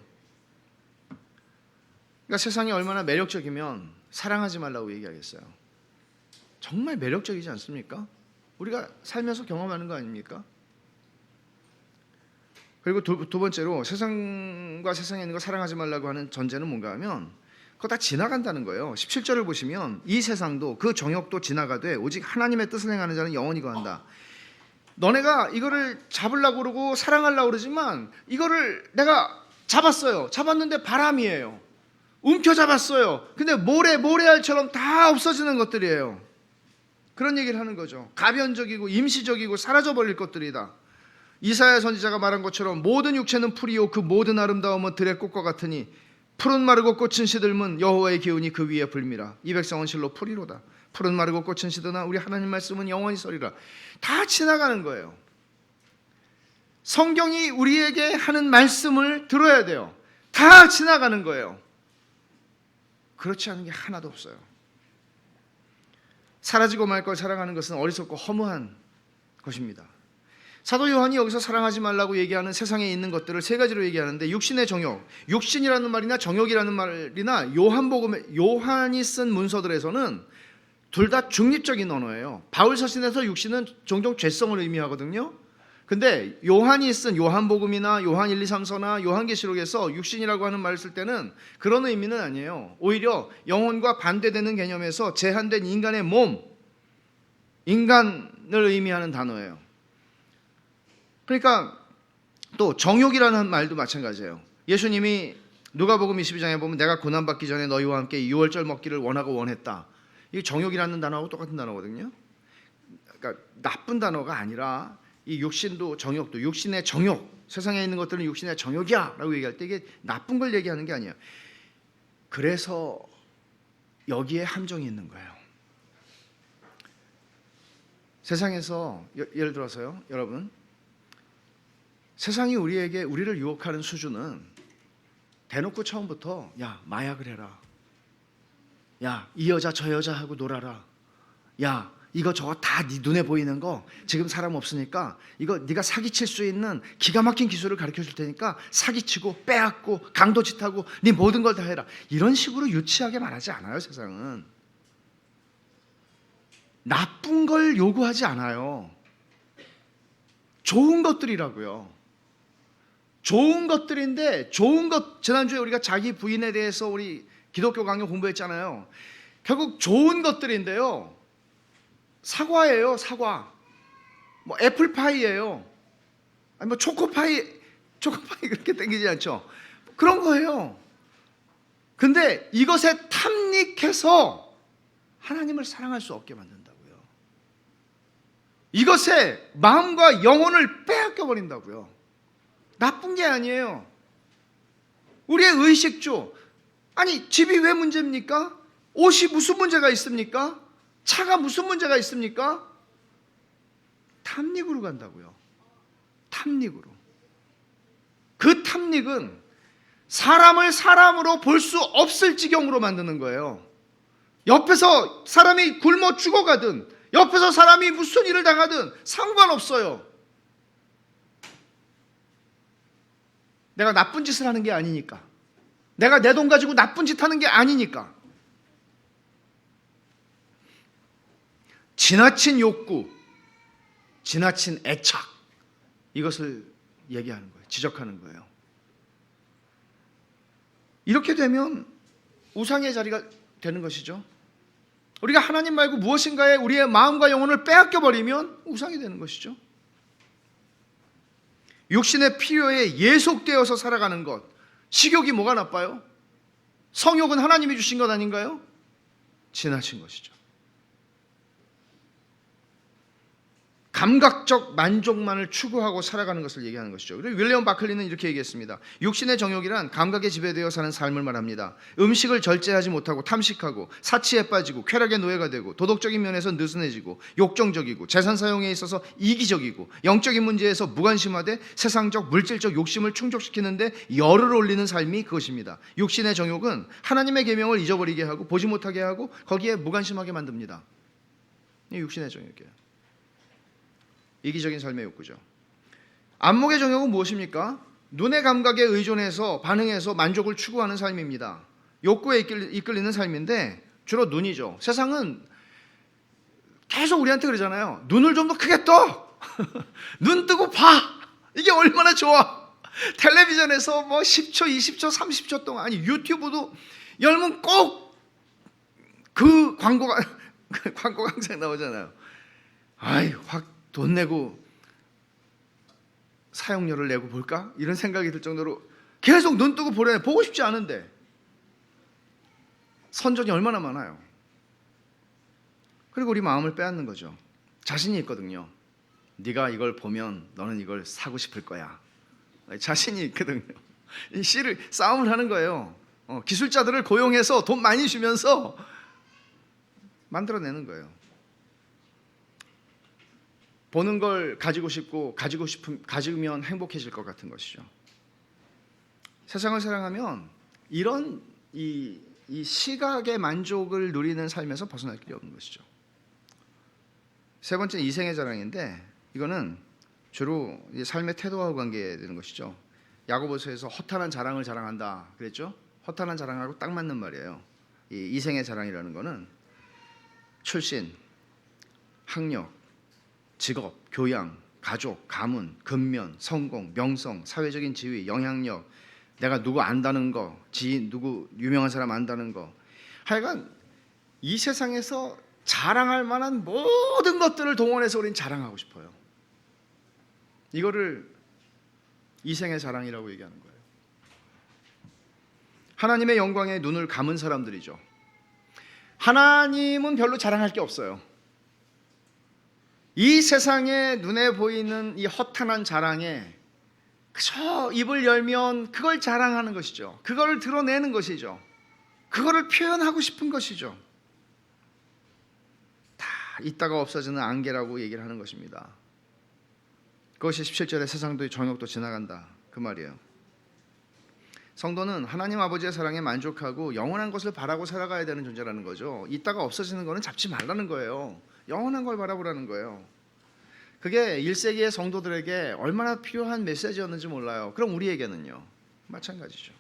그러니까 세상이 얼마나 매력적이면 사랑하지 말라고 얘기하겠어요. 정말 매력적이지 않습니까? 우리가 살면서 경험하는 거 아닙니까? 그리고 두 번째로 세상과 세상에 있는 거 사랑하지 말라고 하는 전제는 뭔가 하면 그거 다 지나간다는 거예요. 17절을 보시면 이 세상도 그 정욕도 지나가되 오직 하나님의 뜻을 행하는 자는 영원히 거한다. 너네가 이거를 잡으려고 그러고 사랑하려고 그러지만 이거를 내가 잡았어요. 잡았는데 바람이에요. 움켜잡았어요. 근데 모래알처럼 다 없어지는 것들이에요. 그런 얘기를 하는 거죠. 가변적이고 임시적이고 사라져버릴 것들이다. 이사야 선지자가 말한 것처럼 모든 육체는 풀이요 그 모든 아름다움은 들의 꽃과 같으니 푸른 마르고 꽃은 시들면 여호와의 기운이 그 위에 불미라. 이 백성은 실로 풀이로다. 푸른 마르고 꽃은 시드나 우리 하나님 말씀은 영원히 서리라. 다 지나가는 거예요. 성경이 우리에게 하는 말씀을 들어야 돼요. 다 지나가는 거예요. 그렇지 않은 게 하나도 없어요. 사라지고 말 걸 사랑하는 것은 어리석고 허무한 것입니다. 사도 요한이 여기서 사랑하지 말라고 얘기하는 세상에 있는 것들을 세 가지로 얘기하는데, 육신의 정욕, 육신이라는 말이나 정욕이라는 말이나 요한이 쓴 문서들에서는 둘 다 중립적인 언어예요. 바울 서신에서 육신은 종종 죄성을 의미하거든요. 근데 요한이 쓴 요한복음이나 요한 1, 2, 3서나 요한계시록에서 육신이라고 하는 말을 쓸 때는 그런 의미는 아니에요. 오히려 영혼과 반대되는 개념에서 제한된 인간의 몸, 인간을 의미하는 단어예요. 그러니까 또 정욕이라는 말도 마찬가지예요. 예수님이 누가복음 22장에 보면 내가 고난받기 전에 너희와 함께 유월절 먹기를 원하고 원했다. 이게 정욕이라는 단어하고 똑같은 단어거든요. 그러니까 나쁜 단어가 아니라 이 육신도 정욕도, 육신의 정욕, 세상에 있는 것들은 육신의 정욕이야 라고 얘기할 때 이게 나쁜 걸 얘기하는 게 아니에요. 그래서 여기에 함정이 있는 거예요. 세상에서 예를 들어서요, 여러분, 세상이 우리를 유혹하는 수준은 대놓고 처음부터 야 마약을 해라, 야 이 여자 저 여자하고 놀아라, 야 이거 저거 다 네 눈에 보이는 거 지금 사람 없으니까 이거 네가 사기칠 수 있는 기가 막힌 기술을 가르쳐 줄 테니까 사기치고 빼앗고 강도짓하고 네 모든 걸 다 해라. 이런 식으로 유치하게 말하지 않아요. 세상은 나쁜 걸 요구하지 않아요. 좋은 것들이라고요. 좋은 것들인데, 좋은 것, 지난주에 우리가 자기 부인에 대해서 우리 기독교 강의 공부했잖아요. 결국 좋은 것들인데요, 사과예요. 사과. 뭐 애플파이예요. 아니 뭐 초코파이 그렇게 땡기지 않죠. 그런 거예요. 근데 이것에 탐닉해서 하나님을 사랑할 수 없게 만든다고요. 이것에 마음과 영혼을 빼앗겨 버린다고요. 나쁜 게 아니에요. 우리의 의식주, 아니 집이 왜 문제입니까? 옷이 무슨 문제가 있습니까? 차가 무슨 문제가 있습니까? 탐닉으로 간다고요. 탐닉으로. 그 탐닉은 사람을 사람으로 볼 수 없을 지경으로 만드는 거예요. 옆에서 사람이 굶어 죽어가든 옆에서 사람이 무슨 일을 당하든 상관없어요. 내가 나쁜 짓을 하는 게 아니니까. 내가 내 돈 가지고 나쁜 짓 하는 게 아니니까. 지나친 욕구, 지나친 애착, 이것을 얘기하는 거예요. 지적하는 거예요. 이렇게 되면 우상의 자리가 되는 것이죠. 우리가 하나님 말고 무엇인가에 우리의 마음과 영혼을 빼앗겨 버리면 우상이 되는 것이죠. 육신의 필요에 예속되어서 살아가는 것, 식욕이 뭐가 나빠요? 성욕은 하나님이 주신 것 아닌가요? 지나친 것이죠. 감각적 만족만을 추구하고 살아가는 것을 얘기하는 것이죠. 그리고 윌리엄 바클리는 이렇게 얘기했습니다. 육신의 정욕이란 감각에 지배되어 사는 삶을 말합니다. 음식을 절제하지 못하고 탐식하고 사치에 빠지고 쾌락의 노예가 되고 도덕적인 면에서 느슨해지고 욕정적이고 재산 사용에 있어서 이기적이고 영적인 문제에서 무관심하되 세상적 물질적 욕심을 충족시키는데 열을 올리는 삶이 그것입니다. 육신의 정욕은 하나님의 계명을 잊어버리게 하고 보지 못하게 하고 거기에 무관심하게 만듭니다. 이 육신의 정욕이에요. 이기적인 삶의 욕구죠. 안목의 정욕은 무엇입니까? 눈의 감각에 의존해서 반응해서 만족을 추구하는 삶입니다. 욕구에 이끌리는 삶인데 주로 눈이죠. 세상은 계속 우리한테 그러잖아요. 눈을 좀 더 크게 떠. 눈 뜨고 봐. 이게 얼마나 좋아. 텔레비전에서 뭐 10초, 20초, 30초 동안 아니 유튜브도 열면 꼭 그 광고가 항상 나오잖아요. 아이 확 돈 내고 사용료를 내고 볼까? 이런 생각이 들 정도로 계속 눈 뜨고 보고 싶지 않은데 선전이 얼마나 많아요. 그리고 우리 마음을 빼앗는 거죠. 자신이 있거든요. 네가 이걸 보면 너는 이걸 사고 싶을 거야. 자신이 있거든요. 이 싸움을 하는 거예요. 기술자들을 고용해서 돈 많이 주면서 만들어내는 거예요. 보는 걸 가지고 싶고 가지면 행복해질 것 같은 것이죠. 세상을 사랑하면 이런 이 시각의 만족을 누리는 삶에서 벗어날 길이 없는 것이죠. 세 번째 이생의 자랑인데 이거는 주로 삶의 태도와 관계되는 것이죠. 야고보서에서 허탄한 자랑을 자랑한다 그랬죠. 허탄한 자랑하고 딱 맞는 말이에요. 이 이생의 자랑이라는 거는 출신, 학력, 직업, 교양, 가족, 가문, 근면, 성공, 명성, 사회적인 지위, 영향력, 내가 누구 안다는 거, 지인, 누구 유명한 사람 안다는 거, 하여간 이 세상에서 자랑할 만한 모든 것들을 동원해서 우린 자랑하고 싶어요. 이거를 이생의 자랑이라고 얘기하는 거예요. 하나님의 영광에 눈을 감은 사람들이죠. 하나님은 별로 자랑할 게 없어요. 이 세상에 눈에 보이는 이 허탄한 자랑에 그저 입을 열면 그걸 자랑하는 것이죠. 그걸 드러내는 것이죠. 그거를 표현하고 싶은 것이죠. 다 있다가 없어지는 안개라고 얘기를 하는 것입니다. 그것이 17절에 세상도 정욕도 지나간다 그 말이에요. 성도는 하나님 아버지의 사랑에 만족하고 영원한 것을 바라고 살아가야 되는 존재라는 거죠. 있다가 없어지는 거는 잡지 말라는 거예요. 영원한 걸 바라보라는 거예요. 그게 1세기의 성도들에게 얼마나 필요한 메시지였는지 몰라요. 그럼 우리에게는요? 마찬가지죠.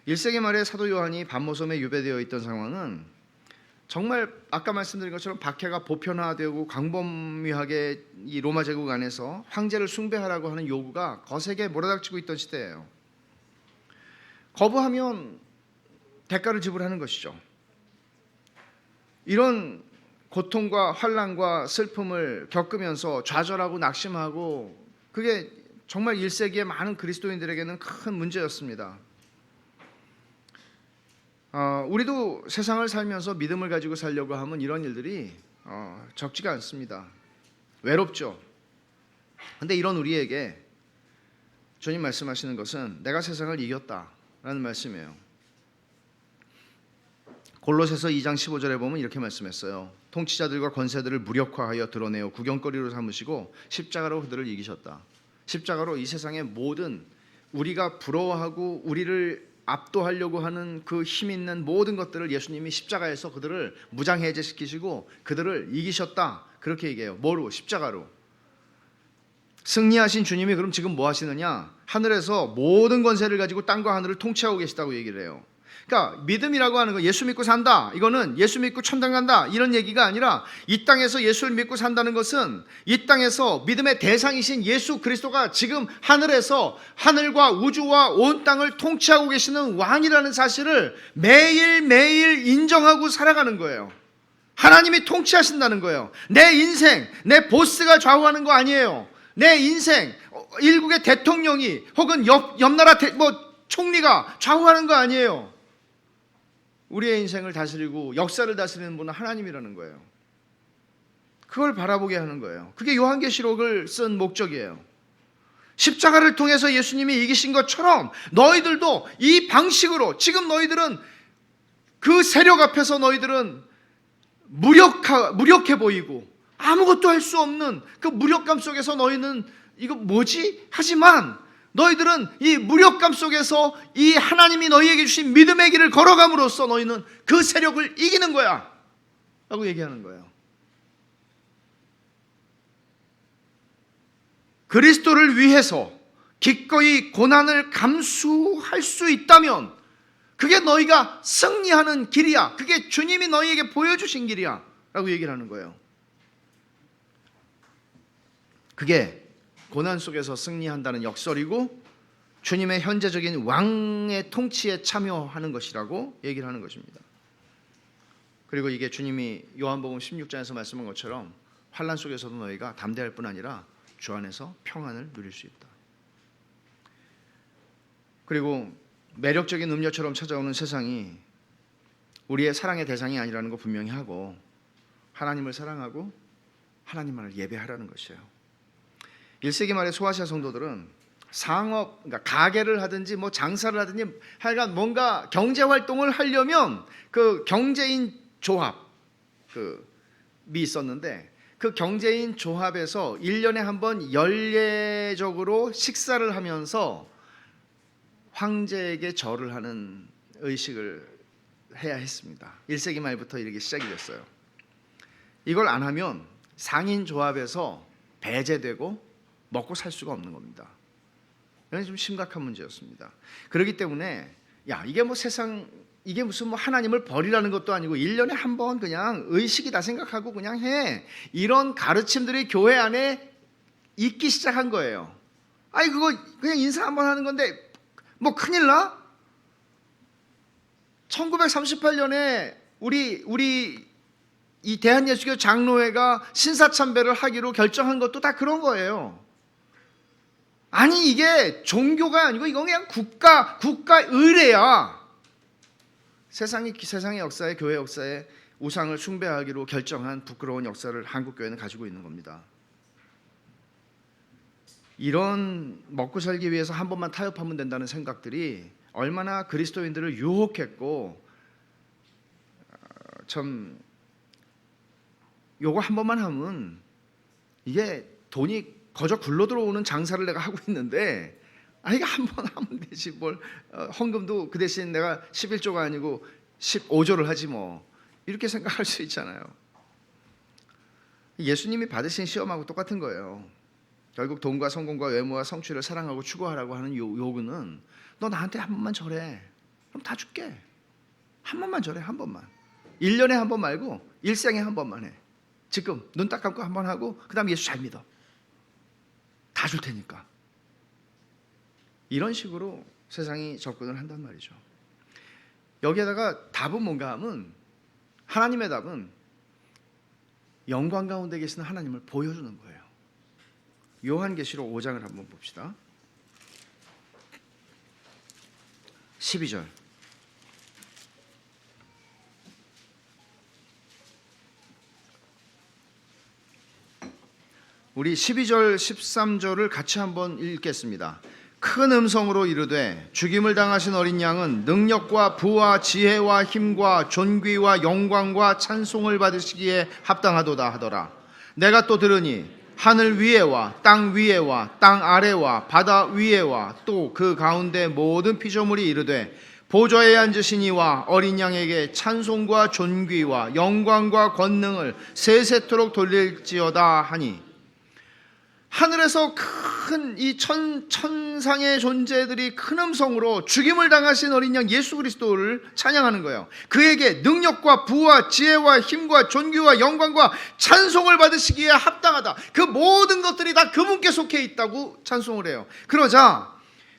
1세기 말에 사도 요한이 밤모섬에 유배되어 있던 상황은 정말 아까 말씀드린 것처럼 박해가 보편화되고 광범위하게 이 로마 제국 안에서 황제를 숭배하라고 하는 요구가 거세게 몰아닥치고 있던 시대예요. 거부하면 대가를 지불하는 것이죠. 이런 고통과 환난과 슬픔을 겪으면서 좌절하고 낙심하고 그게 정말 1세기의 많은 그리스도인들에게는 큰 문제였습니다. 우리도 세상을 살면서 믿음을 가지고 살려고 하면 이런 일들이 적지가 않습니다. 외롭죠. 근데 이런 우리에게 주님 말씀하시는 것은 내가 세상을 이겼다라는 말씀이에요. 골로새서 2장 15절에 보면 이렇게 말씀했어요. 통치자들과 권세들을 무력화하여 드러내어 구경거리로 삼으시고 십자가로 그들을 이기셨다. 십자가로 이 세상의 모든 우리가 부러워하고 우리를 압도하려고 하는 그 힘 있는 모든 것들을 예수님이 십자가에서 그들을 무장해제시키시고 그들을 이기셨다. 그렇게 얘기해요. 뭐로? 십자가로. 승리하신 주님이 그럼 지금 뭐 하시느냐? 하늘에서 모든 권세를 가지고 땅과 하늘을 통치하고 계시다고 얘기를 해요. 그러니까 믿음이라고 하는 거 예수 믿고 산다. 이거는 예수 믿고 천당 간다. 이런 얘기가 아니라 이 땅에서 예수를 믿고 산다는 것은 이 땅에서 믿음의 대상이신 예수 그리스도가 지금 하늘에서 하늘과 우주와 온 땅을 통치하고 계시는 왕이라는 사실을 매일매일 인정하고 살아가는 거예요. 하나님이 통치하신다는 거예요. 내 인생, 내 보스가 좌우하는 거 아니에요. 내 인생, 일국의 대통령이 혹은 옆나라 총리가 좌우하는 거 아니에요. 우리의 인생을 다스리고 역사를 다스리는 분은 하나님이라는 거예요. 그걸 바라보게 하는 거예요. 그게 요한계시록을 쓴 목적이에요. 십자가를 통해서 예수님이 이기신 것처럼 너희들도 이 방식으로, 지금 너희들은 그 세력 앞에서 너희들은 무력해 보이고 아무것도 할 수 없는 그 무력감 속에서 너희는 이거 뭐지? 하지만 너희들은 이 무력감 속에서 이 하나님이 너희에게 주신 믿음의 길을 걸어감으로써 너희는 그 세력을 이기는 거야 라고 얘기하는 거예요. 그리스도를 위해서 기꺼이 고난을 감수할 수 있다면 그게 너희가 승리하는 길이야. 그게 주님이 너희에게 보여주신 길이야 라고 얘기를 하는 거예요. 그게 고난 속에서 승리한다는 역설이고 주님의 현재적인 왕의 통치에 참여하는 것이라고 얘기를 하는 것입니다. 그리고 이게 주님이 요한복음 16장에서 말씀한 것처럼 환난 속에서도 너희가 담대할 뿐 아니라 주 안에서 평안을 누릴 수 있다. 그리고 매력적인 음료처럼 찾아오는 세상이 우리의 사랑의 대상이 아니라는 거 분명히 하고 하나님을 사랑하고 하나님만을 예배하라는 것이에요. 1세기 말의 소아시아 성도들은 상업, 그러니까 가게를 하든지 뭐 장사를 하든지 하여간 뭔가 경제 활동을 하려면 그 경제인 조합이 있었는데 그 경제인 조합에서 1년에 한 번 연례적으로 식사를 하면서 황제에게 절을 하는 의식을 해야 했습니다. 1세기 말부터 이렇게 시작이 됐어요. 이걸 안 하면 상인 조합에서 배제되고 먹고 살 수가 없는 겁니다. 이건 좀 심각한 문제였습니다. 그렇기 때문에 이게 뭐 세상 이게 무슨 뭐 하나님을 버리라는 것도 아니고 1년에 한 번 그냥 의식이다 생각하고 그냥 해. 이런 가르침들이 교회 안에 있기 시작한 거예요. 아니 그거 그냥 인사 한 번 하는 건데 뭐 큰일 나? 1938년에 우리 이 대한예수교 장로회가 신사참배를 하기로 결정한 것도 다 그런 거예요. 아니 이게 종교가 아니고 이건 그냥 국가 의례야. 세상의 역사에 교회 역사에 우상을 숭배하기로 결정한 부끄러운 역사를 한국교회는 가지고 있는 겁니다. 이런 먹고 살기 위해서 한 번만 타협하면 된다는 생각들이 얼마나 그리스도인들을 유혹했고 참 요거 한 번만 하면 이게 돈이 거저 굴러 들어오는 장사를 내가 하고 있는데 이거 한 번 하면 되지 뭘 헌금도 그 대신 내가 11조가 아니고 15조를 하지 뭐 이렇게 생각할 수 있잖아요. 예수님이 받으신 시험하고 똑같은 거예요. 결국 돈과 성공과 외모와 성취를 사랑하고 추구하라고 하는 요구는 너 나한테 한 번만 절해. 그럼 다 줄게. 한 번만 절해. 한 번만. 1년에 한 번 말고 일생에 한 번만 해. 지금 눈 딱 감고 한 번 하고 그 다음에 예수 잘 믿어. 다 줄 테니까. 이런 식으로 세상이 접근을 한단 말이죠. 여기에다가 답은 뭔가 하면 하나님의 답은 영광 가운데 계시는 하나님을 보여주는 거예요. 요한계시록 5장을 한번 봅시다. 12절. 우리 12절 13절을 같이 한번 읽겠습니다. 큰 음성으로 이르되 죽임을 당하신 어린 양은 능력과 부와 지혜와 힘과 존귀와 영광과 찬송을 받으시기에 합당하도다 하더라. 내가 또 들으니 하늘 위에와 땅 위에와 땅 아래와 바다 위에와 또 그 가운데 모든 피조물이 이르되 보좌에 앉으신 이와 어린 양에게 찬송과 존귀와 영광과 권능을 세세토록 돌릴지어다 하니 하늘에서 큰 이 천상의 존재들이 큰 음성으로 죽임을 당하신 어린 양 예수 그리스도를 찬양하는 거예요. 그에게 능력과 부와 지혜와 힘과 존귀와 영광과 찬송을 받으시기에 합당하다. 그 모든 것들이 다 그분께 속해 있다고 찬송을 해요. 그러자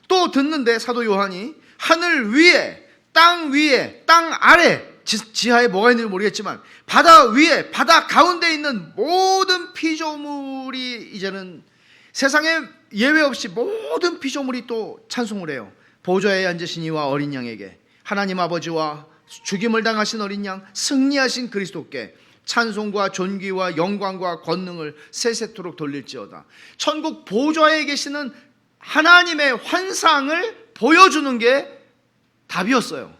또 듣는데 사도 요한이 하늘 위에 땅 아래 지하에 뭐가 있는지 모르겠지만 바다 위에 바다 가운데 있는 모든 피조물이 이제는 세상에 예외 없이 모든 피조물이 또 찬송을 해요. 보좌에 앉으신 이와 어린 양에게 하나님 아버지와 죽임을 당하신 어린 양 승리하신 그리스도께 찬송과 존귀와 영광과 권능을 세세토록 돌릴지어다. 천국 보좌에 계시는 하나님의 환상을 보여주는 게 답이었어요.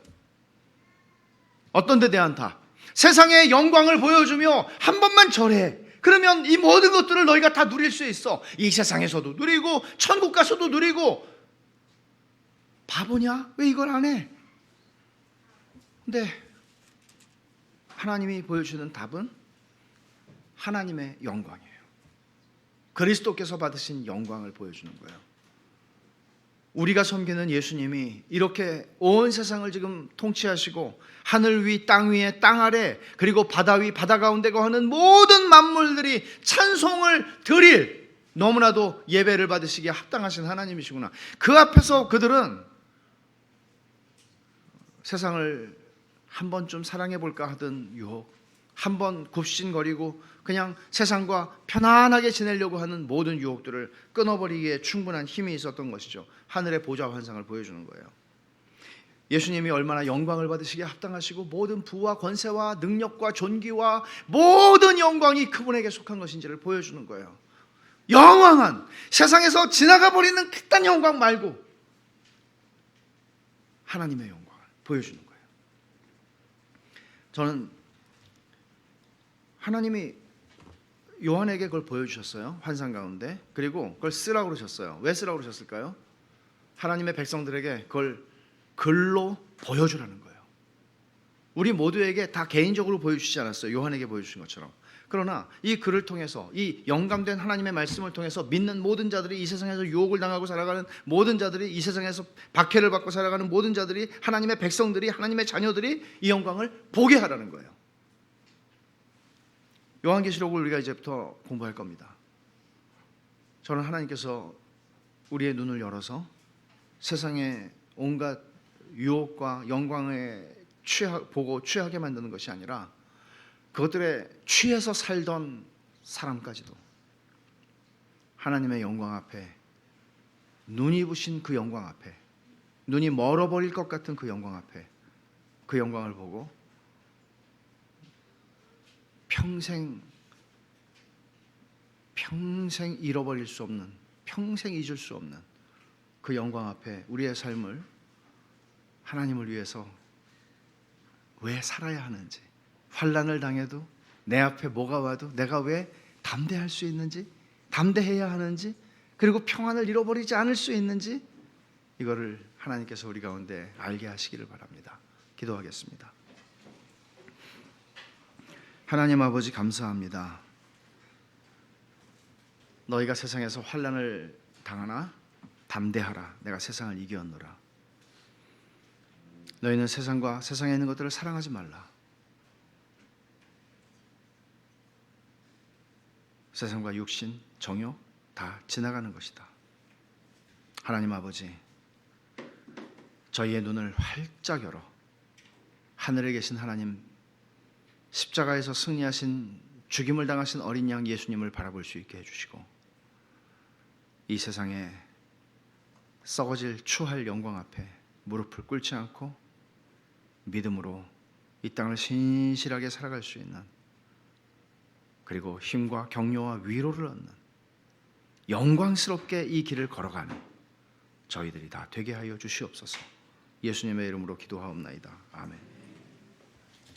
어떤 데 대한 답? 세상의 영광을 보여주며 한 번만 절해. 그러면 이 모든 것들을 너희가 다 누릴 수 있어. 이 세상에서도 누리고 천국 가서도 누리고. 바보냐? 왜 이걸 안 해? 근데 하나님이 보여주는 답은 하나님의 영광이에요. 그리스도께서 받으신 영광을 보여주는 거예요. 우리가 섬기는 예수님이 이렇게 온 세상을 지금 통치하시고 하늘 위, 땅 위에, 땅 아래, 그리고 바다 위, 바다 가운데 거하는 모든 만물들이 찬송을 드릴 너무나도 예배를 받으시기에 합당하신 하나님이시구나. 그 앞에서 그들은 세상을 한 번쯤 사랑해 볼까 하던 유혹, 한 번 굽신거리고 그냥 세상과 편안하게 지내려고 하는 모든 유혹들을 끊어버리기에 충분한 힘이 있었던 것이죠. 하늘의 보좌 환상을 보여주는 거예요. 예수님이 얼마나 영광을 받으시기에 합당하시고 모든 부와 권세와 능력과 존귀와 모든 영광이 그분에게 속한 것인지를 보여주는 거예요. 영원한 세상에서 지나가 버리는 그딴 영광 말고 하나님의 영광을 보여주는 거예요. 저는 하나님이 요한에게 그걸 보여주셨어요. 환상 가운데. 그리고 그걸 쓰라고 그러셨어요. 왜 쓰라고 그러셨을까요? 하나님의 백성들에게 그걸 글로 보여주라는 거예요. 우리 모두에게 다 개인적으로 보여주시지 않았어요. 요한에게 보여주신 것처럼. 그러나 이 글을 통해서, 이 영감된 하나님의 말씀을 통해서 믿는 모든 자들이, 이 세상에서 유혹을 당하고 살아가는 모든 자들이, 이 세상에서 박해를 받고 살아가는 모든 자들이, 하나님의 백성들이, 하나님의 자녀들이 이 영광을 보게 하라는 거예요. 요한계시록을 우리가 이제부터 공부할 겁니다. 저는 하나님께서 우리의 눈을 열어서 세상의 온갖 유혹과 영광에 보고 취하게 만드는 것이 아니라 그것들에 취해서 살던 사람까지도 하나님의 영광 앞에, 눈이 부신 그 영광 앞에, 눈이 멀어버릴 것 같은 그 영광 앞에, 그 영광을 보고 평생 잃어버릴 수 없는, 평생 잊을 수 없는 그 영광 앞에 우리의 삶을, 하나님을 위해서 왜 살아야 하는지, 환난을 당해도 내 앞에 뭐가 와도 내가 왜 담대할 수 있는지, 담대해야 하는지, 그리고 평안을 잃어버리지 않을 수 있는지, 이거를 하나님께서 우리 가운데 알게 하시기를 바랍니다. 기도하겠습니다. 하나님 아버지, 감사합니다. 너희가 세상에서 환난을 당하나 담대하라. 내가 세상을 이겼노라. 너희는 세상과 세상에 있는 것들을 사랑하지 말라. 세상과 육신, 정욕 다 지나가는 것이다. 하나님 아버지, 저희의 눈을 활짝 열어 하늘에 계신 하나님, 십자가에서 승리하신, 죽임을 당하신 어린 양 예수님을 바라볼 수 있게 해주시고, 이 세상에 썩어질 추할 영광 앞에 무릎을 꿇지 않고 믿음으로 이 땅을 신실하게 살아갈 수 있는, 그리고 힘과 격려와 위로를 얻는, 영광스럽게 이 길을 걸어가는 저희들이 다 되게 하여 주시옵소서. 예수님의 이름으로 기도하옵나이다. 아멘.